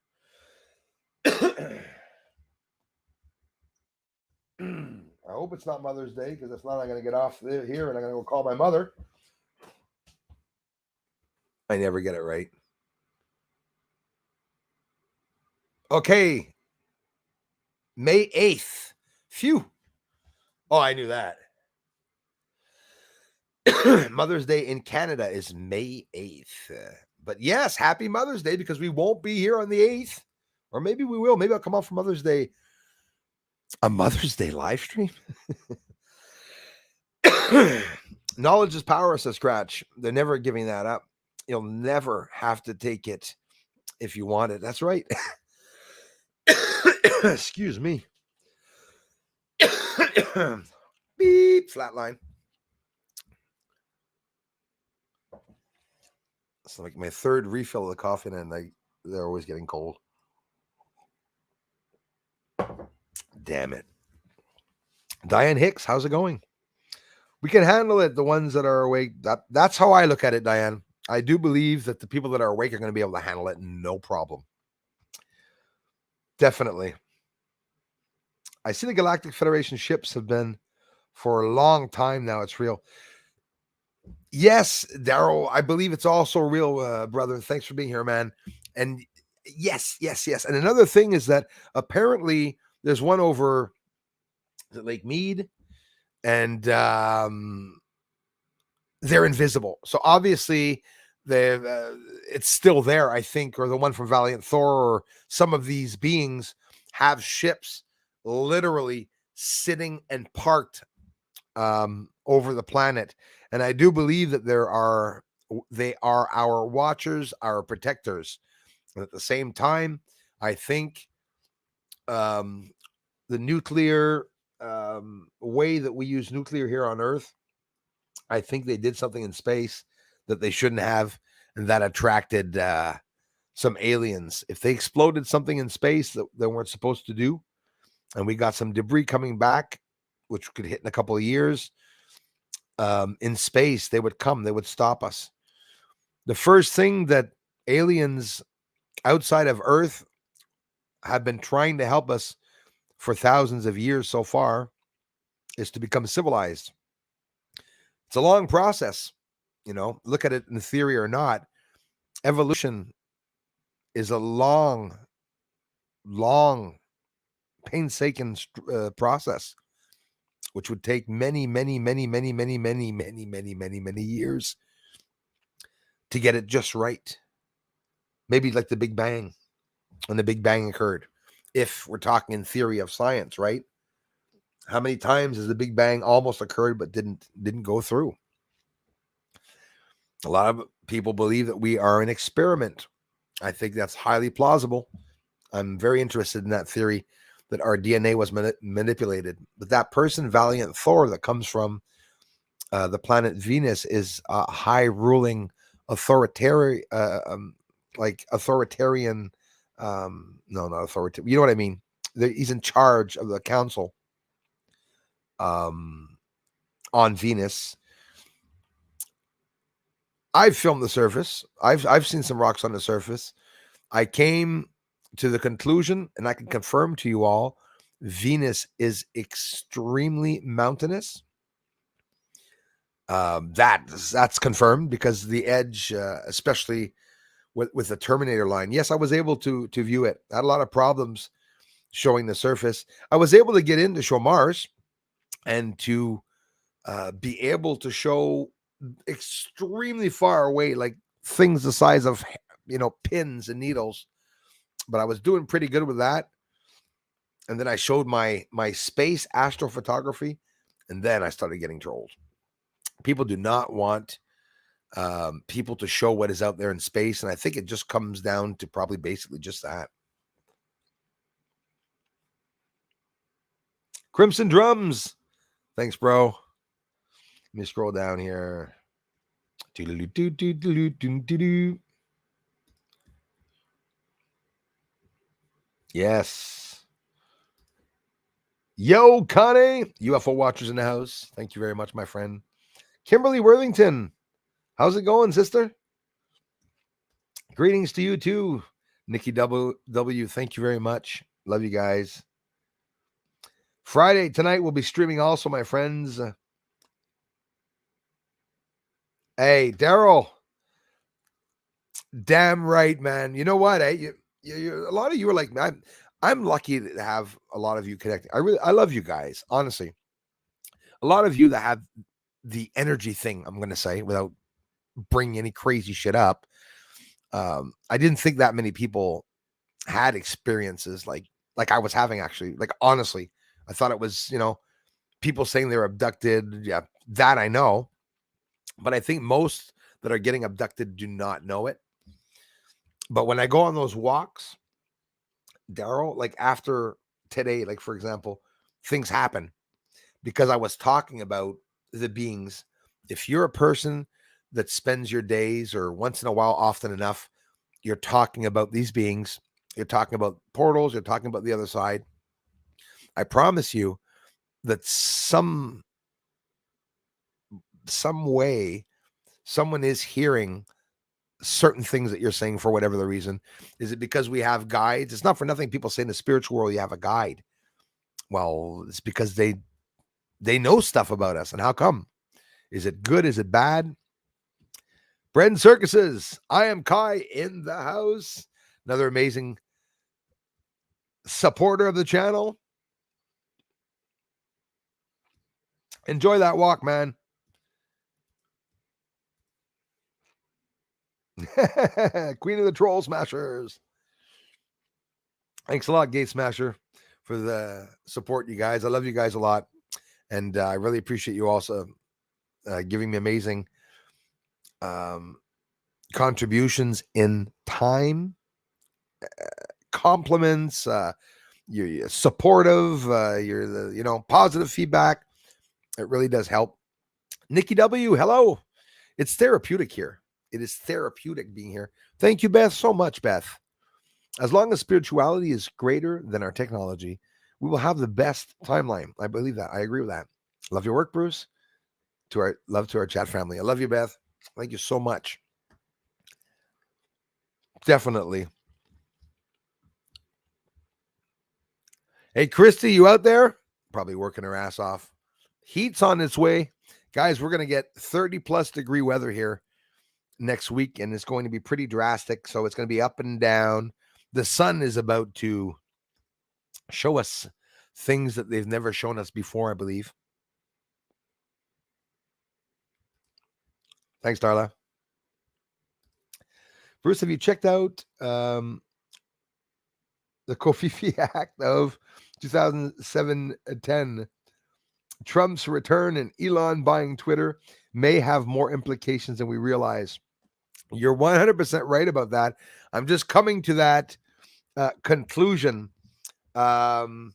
I hope it's not Mother's Day, because if not, I'm going to get off here and I'm going to go call my mother. I never get it right. Okay. May 8th. Phew. Oh, I knew that. Mother's Day in Canada is May 8th. But yes, happy Mother's Day, because we won't be here on the 8th. Or maybe we will. Maybe I'll come out for Mother's Day. A Mother's Day live stream? Knowledge is power, says Scratch. They're never giving that up. You'll never have to take it if you want it. That's right. Excuse me. Beep, flatline. It's like my third refill of the coffee, and they're always getting cold. Damn it. Diane Hicks, how's it going? We can handle it, the ones that are awake. That's how I look at it, Diane. I do believe that the people that are awake are going to be able to handle it, no problem. Definitely. I see the Galactic Federation ships have been for a long time now. It's real. Yes, Daryl, I believe it's also real, brother. Thanks for being here, man. And yes. And another thing is that apparently there's one over Lake Mead, and they're invisible. So obviously it's still there, I think, or the one from Valiant Thor, or some of these beings have ships literally sitting and parked over the planet. And I do believe that they are our watchers, our protectors. And at the same time, I think the nuclear way that we use nuclear here on Earth, I think they did something in space that they shouldn't have, and that attracted some aliens. If they exploded something in space that they weren't supposed to do, and we got some debris coming back, which could hit in a couple of years, in space, they would come, they would stop us. The first thing that aliens outside of Earth have been trying to help us for thousands of years so far is to become civilized. It's a long process, look at it in theory or not. Evolution is a long, painstaking process, which would take many years to get it just right. Maybe like the Big Bang, when the Big Bang occurred, if we're talking in theory of science, right? How many times has the Big Bang almost occurred but didn't go through? A lot of people believe that we are an experiment. I think that's highly plausible. I'm very interested in that theory that our DNA was manipulated. But that person, Valiant Thor, that comes from the planet Venus, is a high ruling authoritarian, authoritarian. No, not authoritarian. You know what I mean? He's in charge of the council on Venus. I've filmed the surface. I've seen some rocks on the surface. I came to the conclusion, and I can confirm to you all, Venus is extremely mountainous. That's confirmed because the edge, especially with the Terminator line. Yes, I was able to view it. I had a lot of problems showing the surface. I was able to get in to show Mars and to be able to show extremely far away, like things the size of pins and needles. But I was doing pretty good with that. And then I showed my space astrophotography, and then I started getting trolled. People do not want people to show what is out there in space, and I think it just comes down to probably basically just that. Crimson Drums, thanks, bro. Let me scroll down here. Yes. Yo, Connie, UFO watchers in the house. Thank you very much, my friend. Kimberly Worthington, how's it going, sister? Greetings to you too. Nikki W, thank you very much. Love you guys. Friday tonight we'll be streaming also, my friends. Hey, Daryl. Damn right, man. You know what? A lot of you are like me. I'm lucky to have a lot of you connecting. I love you guys, honestly. A lot of you that have the energy thing, I'm going to say, without bringing any crazy shit up. I didn't think that many people had experiences like I was having, actually. Like, honestly, I thought it was, people saying they were abducted. Yeah, that I know. But I think most that are getting abducted do not know it. But when I go on those walks, Daryl, like after today, like for example, things happen because I was talking about the beings. If you're a person that spends your days or once in a while, often enough, you're talking about these beings, you're talking about portals, you're talking about the other side. I promise you that some way someone is hearing certain things that you're saying for whatever the reason. Is it because we have guides? It's not for nothing people say in the spiritual world you have a guide. Well, it's because they know stuff about us. And how come? Is it good? Is it bad? Bren Circuses, I am Kai in the house. Another amazing supporter of the channel. Enjoy that walk, man. Queen of the Troll Smashers. Thanks a lot, Gate Smasher, for the support, you guys. I love you guys a lot. And I really appreciate you also giving me amazing contributions in time, compliments, you're supportive, you're the positive feedback. It really does help. Nikki W, hello. It's therapeutic here. It is therapeutic being here. Thank you, Beth, so much, Beth. As long as spirituality is greater than our technology, we will have the best timeline. I believe that. I agree with that. Love your work, Bruce. Love to our chat family. I love you, Beth. Thank you so much. Definitely. Hey, Christy, you out there? Probably working her ass off. Heat's on its way. Guys, we're going to get 30 plus degree weather here next week, and it's going to be pretty drastic. So it's going to be up and down. The sun is about to show us things that they've never shown us before, I believe. Thanks, Darla. Bruce, have you checked out the Kofifi Act of 2007-10? Trump's return and Elon buying Twitter may have more implications than we realize. You're 100% right about that. I'm just coming to that conclusion. That's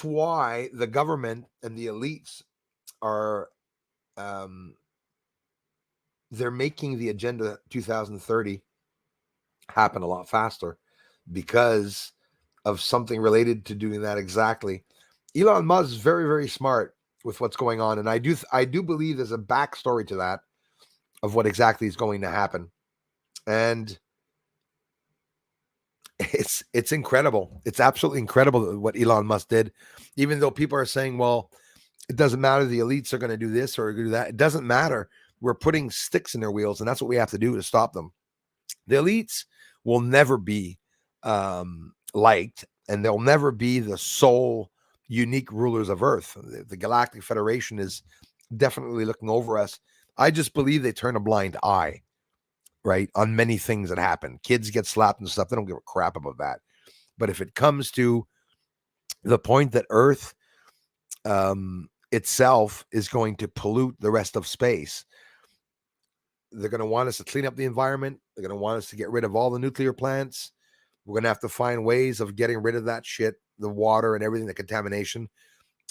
why the government and the elites are they're making the Agenda 2030 happen a lot faster because of something related to doing that exactly. Elon Musk is very, very smart with what's going on, and I do believe there's a backstory to that of what exactly is going to happen, and it's incredible. It's absolutely incredible what Elon Musk did, even though people are saying, well, it doesn't matter. The elites are going to do this or do that. It doesn't matter. We're putting sticks in their wheels, and that's what we have to do to stop them. The elites will never be liked, and they'll never be the sole unique rulers of Earth. The Galactic Federation is definitely looking over us. I just believe they turn a blind eye, right, on many things that happen. Kids get slapped and stuff. They don't give a crap about that. But if it comes to the point that Earth itself is going to pollute the rest of space, they're going to want us to clean up the environment. They're going to want us to get rid of all the nuclear plants. We're going to have to find ways of getting rid of that shit, the water and everything, the contamination.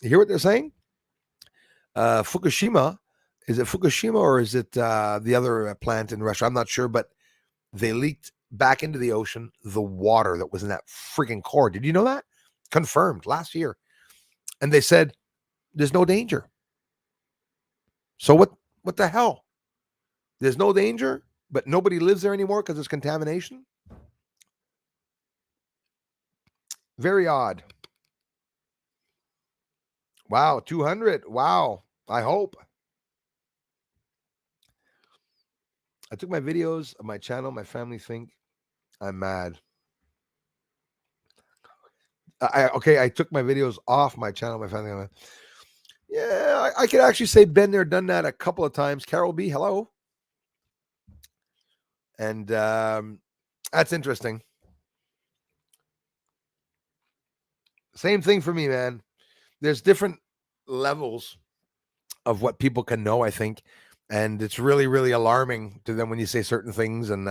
You hear what they're saying? Fukushima, is it Fukushima or is it the other plant in Russia? I'm not sure, but they leaked back into the ocean the water that was in that freaking core. Did you know that? Confirmed last year. And they said, there's no danger. So what the hell? There's no danger, but nobody lives there anymore because there's contamination? Very odd. Wow, 200. Wow. I hope. I took my videos of my channel. My family think I'm mad. I took my videos off my channel. My family. Yeah, I could actually say been there, done that a couple of times. Carol B, hello. And that's interesting. Same thing for me, man. There's different levels of what people can know, I think. And it's really, really alarming to them when you say certain things. And,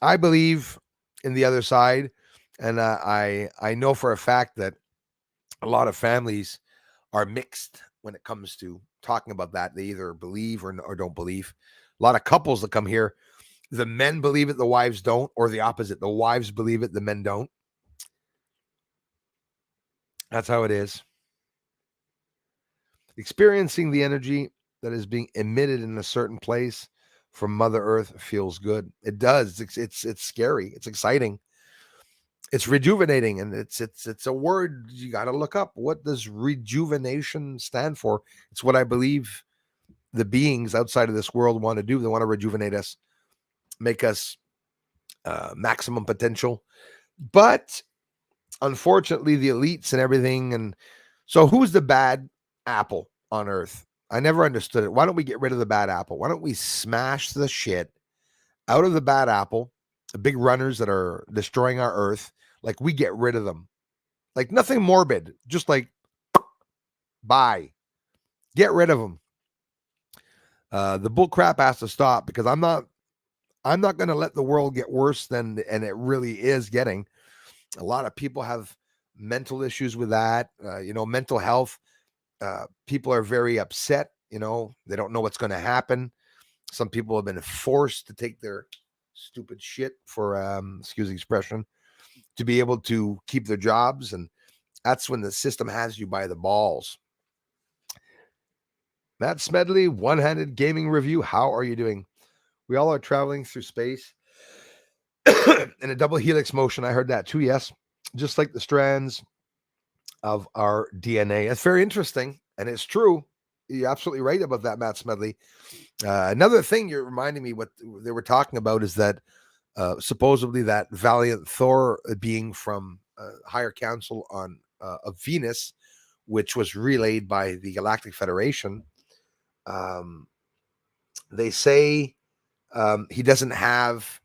I believe in the other side, and I know for a fact that a lot of families are mixed when it comes to talking about that. They either believe or don't believe. A lot of couples that come here, the men believe it, the wives don't, or the opposite. The wives believe it, the men don't. That's how it is. Experiencing the energy that is being emitted in a certain place from Mother Earth feels good. It does. It's scary. It's exciting. It's rejuvenating, and it's a word you got to look up. What does rejuvenation stand for? It's what I believe the beings outside of this world want to do. They want to rejuvenate us, make us maximum potential. But unfortunately, the elites and everything, and so who's the bad apple on Earth? I never understood it. Why don't we get rid of the bad apple? Why don't we smash the shit out of the bad apple, the big runners that are destroying our Earth? Like, we get rid of them. Like, nothing morbid, just like, bye. Get rid of them. The bull crap has to stop, because I'm not going to let the world get worse than, and it really is getting. A lot of people have mental issues with that. Mental health. People are very upset. They don't know what's going to happen. Some people have been forced to take their stupid shit, for excuse the expression, to be able to keep their jobs, and that's when the system has you by the balls. Matt Smedley, One-Handed Gaming Review. How are you doing? We all are traveling through space in a double helix motion. I heard that too. Yes, just like the strands of our DNA. It's very interesting, and it's true. You're absolutely right about that, Matt Smedley. Another thing you're reminding me, what they were talking about, is that supposedly that Valiant Thor being from higher council of Venus, which was relayed by the Galactic Federation. They say he doesn't have,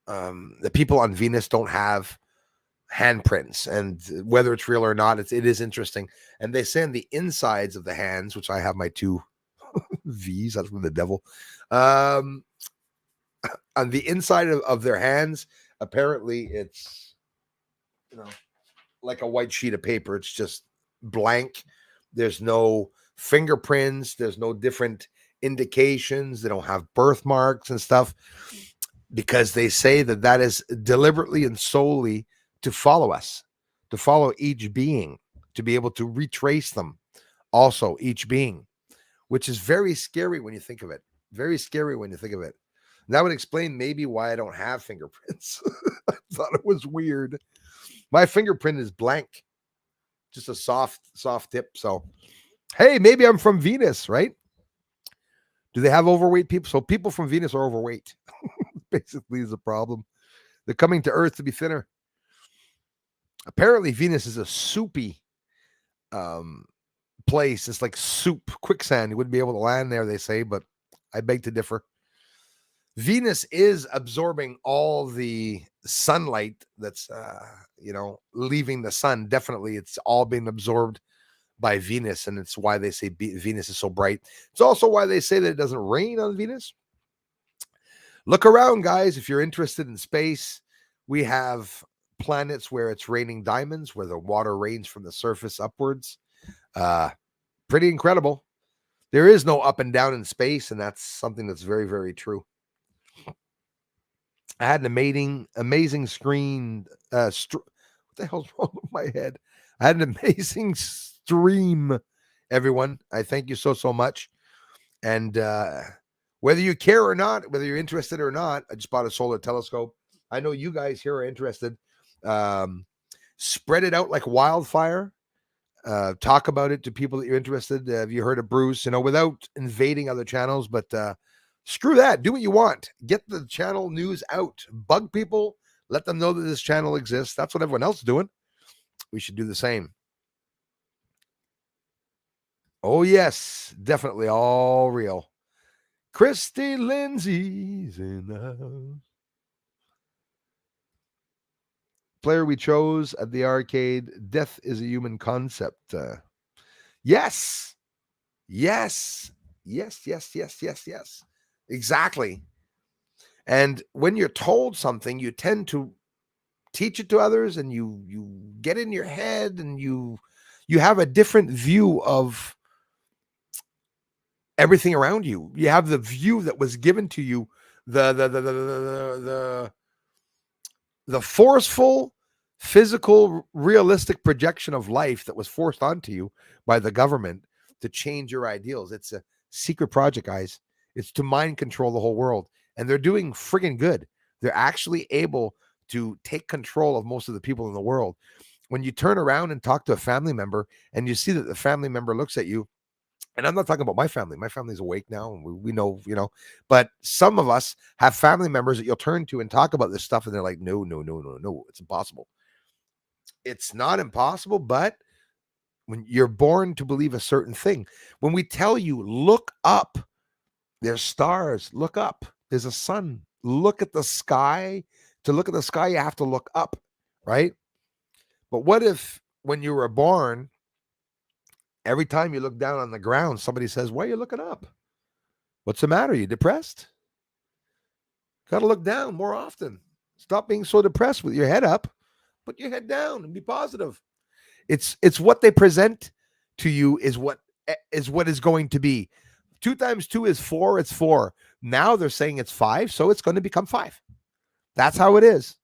the people on Venus don't have handprints, and whether it's real or not, it is interesting. And they say on the insides of the hands, which I have my two V's, that's from the devil, on the inside of their hands, apparently it's like a white sheet of paper. It's just blank. There's no fingerprints, there's no different indications. They don't have birthmarks and stuff, because they say that is deliberately and solely to follow us, to follow each being, to be able to retrace them also, each being, which is very scary when you think of it. Very scary when you think of it. And that would explain maybe why I don't have fingerprints. I thought it was weird. My fingerprint is blank, just a soft tip. So, hey, maybe I'm from Venus, right? Do they have overweight people? So people from Venus are overweight, basically, is a problem. They're coming to Earth to be thinner. Apparently, Venus is a soupy place. It's like soup, quicksand. You wouldn't be able to land there, they say, but I beg to differ. Venus is absorbing all the sunlight that's, leaving the sun. Definitely, it's all being absorbed by Venus, and it's why they say Venus is so bright. It's also why they say that it doesn't rain on Venus. Look around, guys. If you're interested in space, we have planets where it's raining diamonds, where the water rains from the surface upwards. Pretty incredible. There is no up and down in space, and that's something that's very, very true. I had an amazing screen. What the hell's wrong with my head? I had an amazing stream, everyone. I thank you so much. And whether you care or not, whether you're interested or not, I just bought a solar telescope. I know you guys here are interested. Spread it out like wildfire. Talk about it to people that you're interested. Have you heard of Bruce? Without invading other channels, but screw that. Do what you want. Get the channel news out. Bug people. Let them know that this channel exists. That's what everyone else is doing. We should do the same. Oh, yes. Definitely all real. Christy Lindsay's in the house. Player we chose at the arcade. Death is a human concept. Yes. Yes. Exactly. And when you're told something, you tend to teach it to others, and you get in your head, and you have a different view of everything around you. You have the view that was given to you, the forceful, physical, realistic projection of life that was forced onto you by the government to change your ideals. It's a secret project, guys. It's to mind control the whole world. And they're doing friggin' good. They're actually able to take control of most of the people in the world. When you turn around and talk to a family member and you see that the family member looks at you, and I'm not talking about my family. My family's awake now, and we know, but some of us have family members that you'll turn to and talk about this stuff, and they're like, no, no, no, no, no, it's impossible. It's not impossible, but when you're born to believe a certain thing, when we tell you, look up, there's stars, look up, there's a sun, look at the sky. To look at the sky, you have to look up, right? But what if when you were born, every time you look down on the ground, somebody says, why are you looking up? What's the matter? You depressed? Got to look down more often. Stop being so depressed with your head up. Put your head down and be positive. It's what they present to you is what is going to be. 2 times 2 is 4. It's 4. Now they're saying it's 5, so it's going to become 5. That's how it is,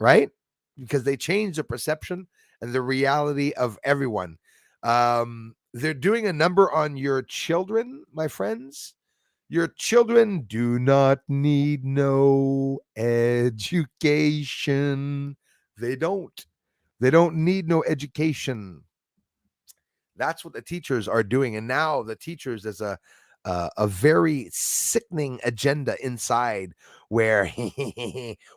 right? Because they change the perception and the reality of everyone. They're doing a number on your children, my friends. Your children do not need no education. They don't. They don't need no education. That's what the teachers are doing. And now the teachers, there's a very sickening agenda inside where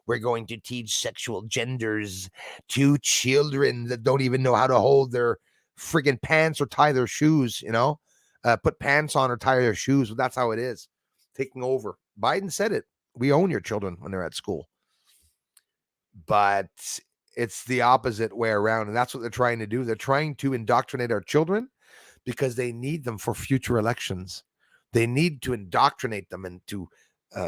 we're going to teach sexual genders to children that don't even know how to hold their friggin' pants or tie their shoes, put pants on or tie their shoes. That's how it is. Taking over. Biden said it. We own your children when they're at school. But it's the opposite way around. And that's what they're trying to do. They're trying to indoctrinate our children because they need them for future elections. They need to indoctrinate them and to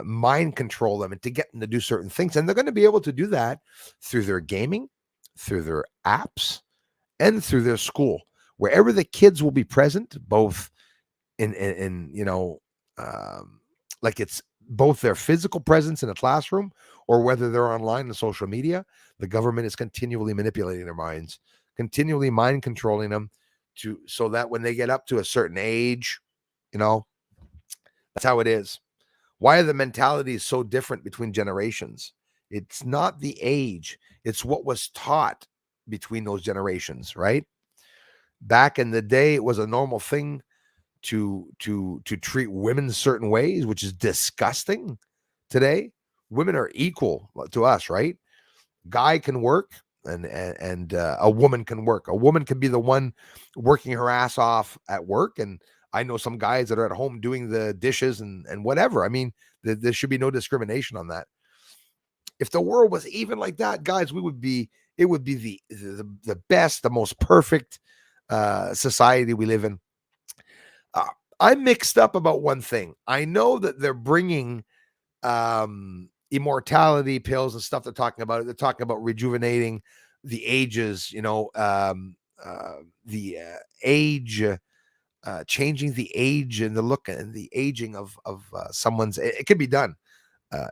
mind control them and to get them to do certain things. And they're going to be able to do that through their gaming, through their apps, and through their school. Wherever the kids will be present, both in like it's both their physical presence in a classroom or whether they're online on social media, the government is continually manipulating their minds, continually mind controlling them so that when they get up to a certain age, that's how it is. Why are the mentalities so different between generations? It's not the age, it's what was taught between those generations, right? Back in the day, it was a normal thing to treat women certain ways, which is disgusting. Today, women are equal to us, right? Guy can work and a woman can work. A woman can be the one working her ass off at work, and I know some guys that are at home doing the dishes and whatever. I mean, there should be no discrimination on that. If the world was even like that, guys, it would be the best, the most perfect society we live in. I'm mixed up about one thing. I know that they're bringing immortality pills and stuff. They're talking about it. They're talking about rejuvenating the ages, the age, changing the age and the look and the aging of someone's. It can be done.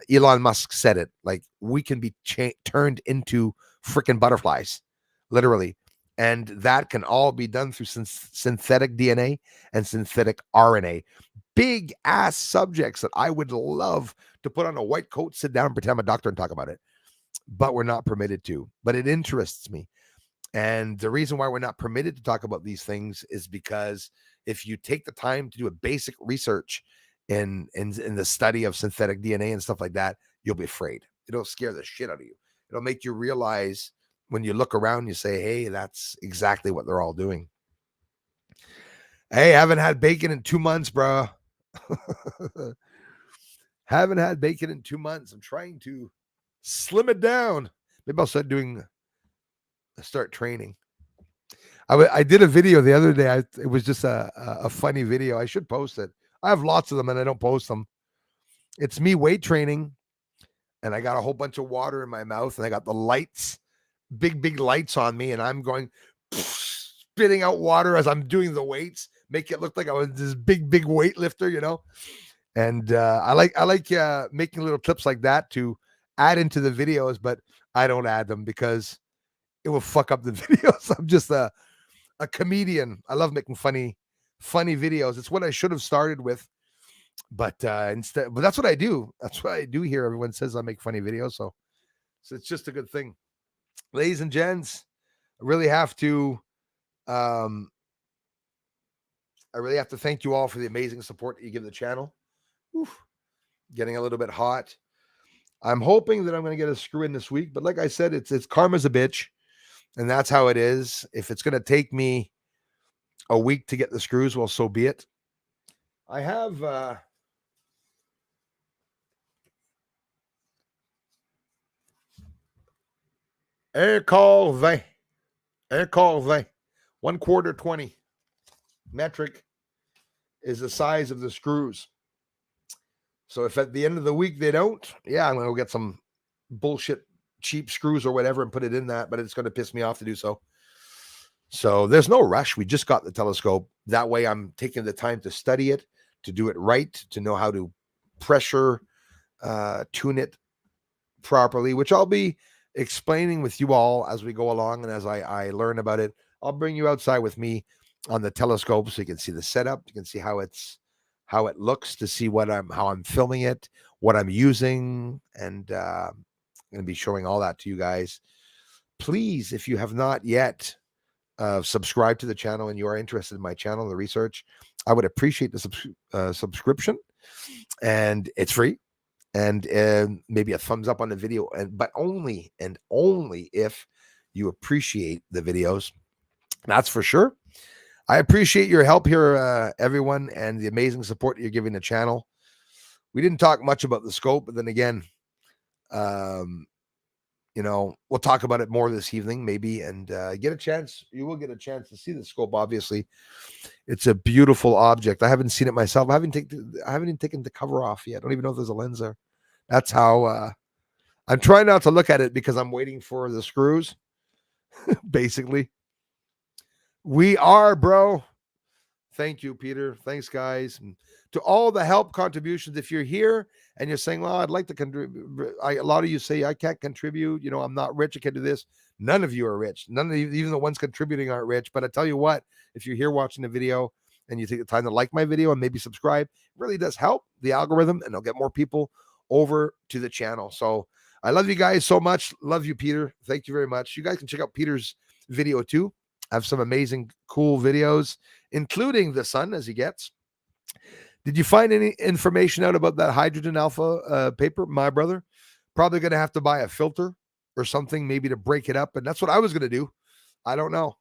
Elon Musk said it. Like, we can be turned into freaking butterflies, literally. And that can all be done through synthetic DNA and synthetic RNA. Big ass subjects that I would love to put on a white coat, sit down, pretend I'm a doctor and talk about it. But we're not permitted to. But it interests me. And the reason why we're not permitted to talk about these things is because if you take the time to do a basic research in the study of synthetic DNA and stuff like that, you'll be afraid. It'll scare the shit out of you. It'll make you realize when you look around, you say, hey, that's exactly what they're all doing. Hey, haven't had bacon in 2 months, bro. Haven't had bacon in 2 months. I'm trying to slim it down. Maybe I'll start training. I did a video the other day. It was just a funny video. I should post it. I have lots of them and I don't post them. It's me weight training and I got a whole bunch of water in my mouth, and I got the lights, big lights on me, and I'm going spitting out water as I'm doing the weights, make it look like I was this big weightlifter, you know. And I like making little clips like that to add into the videos, but I don't add them because it will fuck up the videos. I'm just a comedian. I love making funny videos. It's what I should have started with, but but that's what I do. That's what I do here. Everyone says I make funny videos, so it's just a good thing. Ladies and gents, I really have to thank you all for the amazing support that you give the channel. Oof, getting a little bit hot. I'm hoping that I'm going to get a screw in this week, but like I said, it's karma's a bitch, and that's how it is. If it's going to take me a week to get the screws, well, so be it. I have Aircall 1/4 20 metric is the size of the screws. So if at the end of the week they don't, yeah, I'm going to go get some bullshit cheap screws or whatever and put it in that, but it's going to piss me off to do so. So there's no rush. We just got the telescope. That way I'm taking the time to study it, to do it right, to know how to pressure tune it properly, which I'll be explaining with you all as we go along. And as I learn about it, I'll bring you outside with me on the telescope so you can see the setup. You can see how it looks, to see how I'm filming it, what I'm using. And I'm going to be showing all that to you guys. Please, if you have not yet subscribe to the channel and you are interested in my channel, the research, I would appreciate the subscription, and it's free. And maybe a thumbs up on the video, but only if you appreciate the videos. That's for sure. I appreciate your help here, everyone, and the amazing support that you're giving the channel. We didn't talk much about the scope, but then again, we'll talk about it more this evening, maybe, and you will get a chance to see the scope. Obviously, it's a beautiful object. I haven't seen it myself. I haven't even taken the cover off yet. I don't even know if there's a lens there. That's how I'm trying not to look at it because I'm waiting for the screws. Basically, we are, bro. Thank you, Peter. Thanks, guys. And to all the help contributions, if you're here and you're saying, well, I'd like to contribute. A lot of you say, I can't contribute. I'm not rich. I can't do this. None of you are rich. None of you, even the ones contributing, aren't rich. But I tell you what, if you're here watching the video and you take the time to like my video and maybe subscribe, it really does help the algorithm, and it'll get more people over to the channel. So I love you guys so much. Love you, Peter. Thank you very much. You guys can check out Peter's video too. I have some amazing, cool videos, including the sun as he gets. Did you find any information out about that hydrogen alpha paper, my brother? Probably going to have to buy a filter or something, maybe to break it up. And that's what I was going to do. I don't know.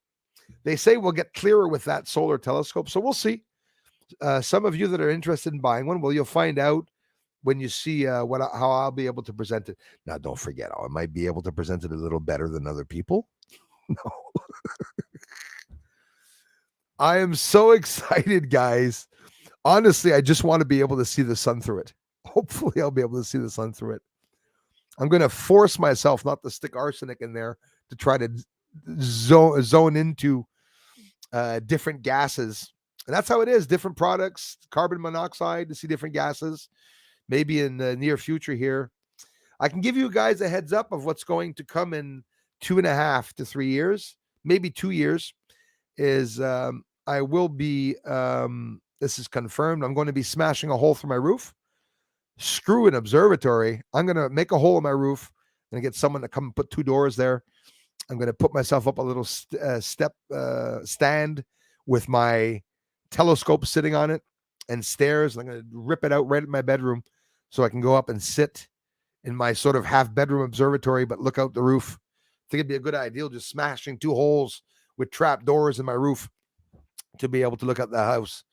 They say we'll get clearer with that solar telescope. So we'll see. Some of you that are interested in buying one, well, you'll find out when you see how I'll be able to present it. Now, don't forget, I might be able to present it a little better than other people. No. I am so excited, guys. Honestly, I just want to be able to see the sun through it. Hopefully, I'll be able to see the sun through it. I'm going to force myself not to stick arsenic in there to try to zone into different gases. And that's how it is. Different products, carbon monoxide, to see different gases. Maybe in the near future here. I can give you guys a heads up of what's going to come in 2.5 to 3 years, maybe 2 years, is I will be, this is confirmed, I'm going to be smashing a hole through my roof. Screw an observatory. I'm going to make a hole in my roof. I'm going to get someone to come and put 2 doors there. I'm going to put myself up a little stand with my telescope sitting on it and stairs. I'm going to rip it out right in my bedroom so I can go up and sit in my sort of half bedroom observatory, but look out the roof. I think it'd be a good idea, just smashing 2 holes with trap doors in my roof to be able to look at the house.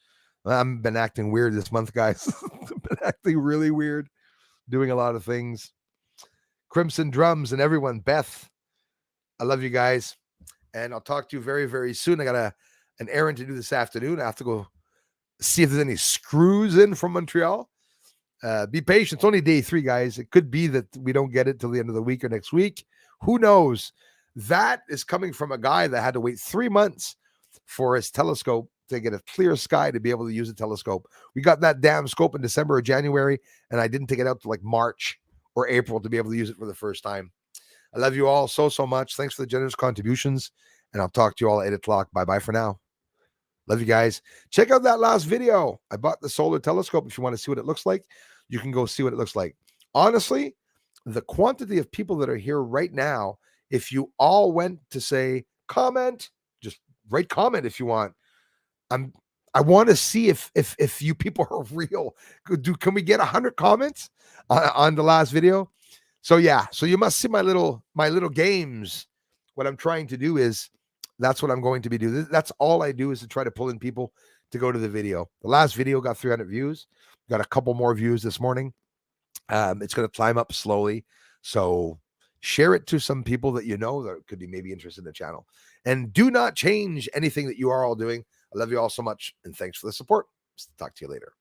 I've been acting weird this month, guys. I've been acting really weird, doing a lot of things. Crimson Drums and everyone, Beth, I love you guys. And I'll talk to you very, very soon. I got an errand to do this afternoon. I have to go see if there's any screws in from Montreal. Be patient. It's only day 3, guys. It could be that we don't get it till the end of the week or next week. Who knows? That is coming from a guy that had to wait 3 months for his telescope to get a clear sky to be able to use a telescope. We got that damn scope in December or January, and I didn't take it out to like March or April to be able to use it for the first time. I love you all so much. Thanks for the generous contributions, and I'll talk to you all at 8 o'clock. Bye-bye for now. Love you guys. Check out that last video. I bought the solar telescope. If you want to see what it looks like, you can go see what it looks like. Honestly, the quantity of people that are here right now, if you all went to say comment, just write comment if you want. I want to see if you people are real. Can we get 100 comments on the last video? So yeah, so you must see my little games. What I'm trying to do is that's what I'm going to be doing. That's all I do is to try to pull in people to go to the video. The last video got 300 views. Got a couple more views this morning. It's going to climb up slowly. So share it to some people that you know that could be maybe interested in the channel. And do not change anything that you are all doing. I love you all so much, and thanks for the support. Talk to you later.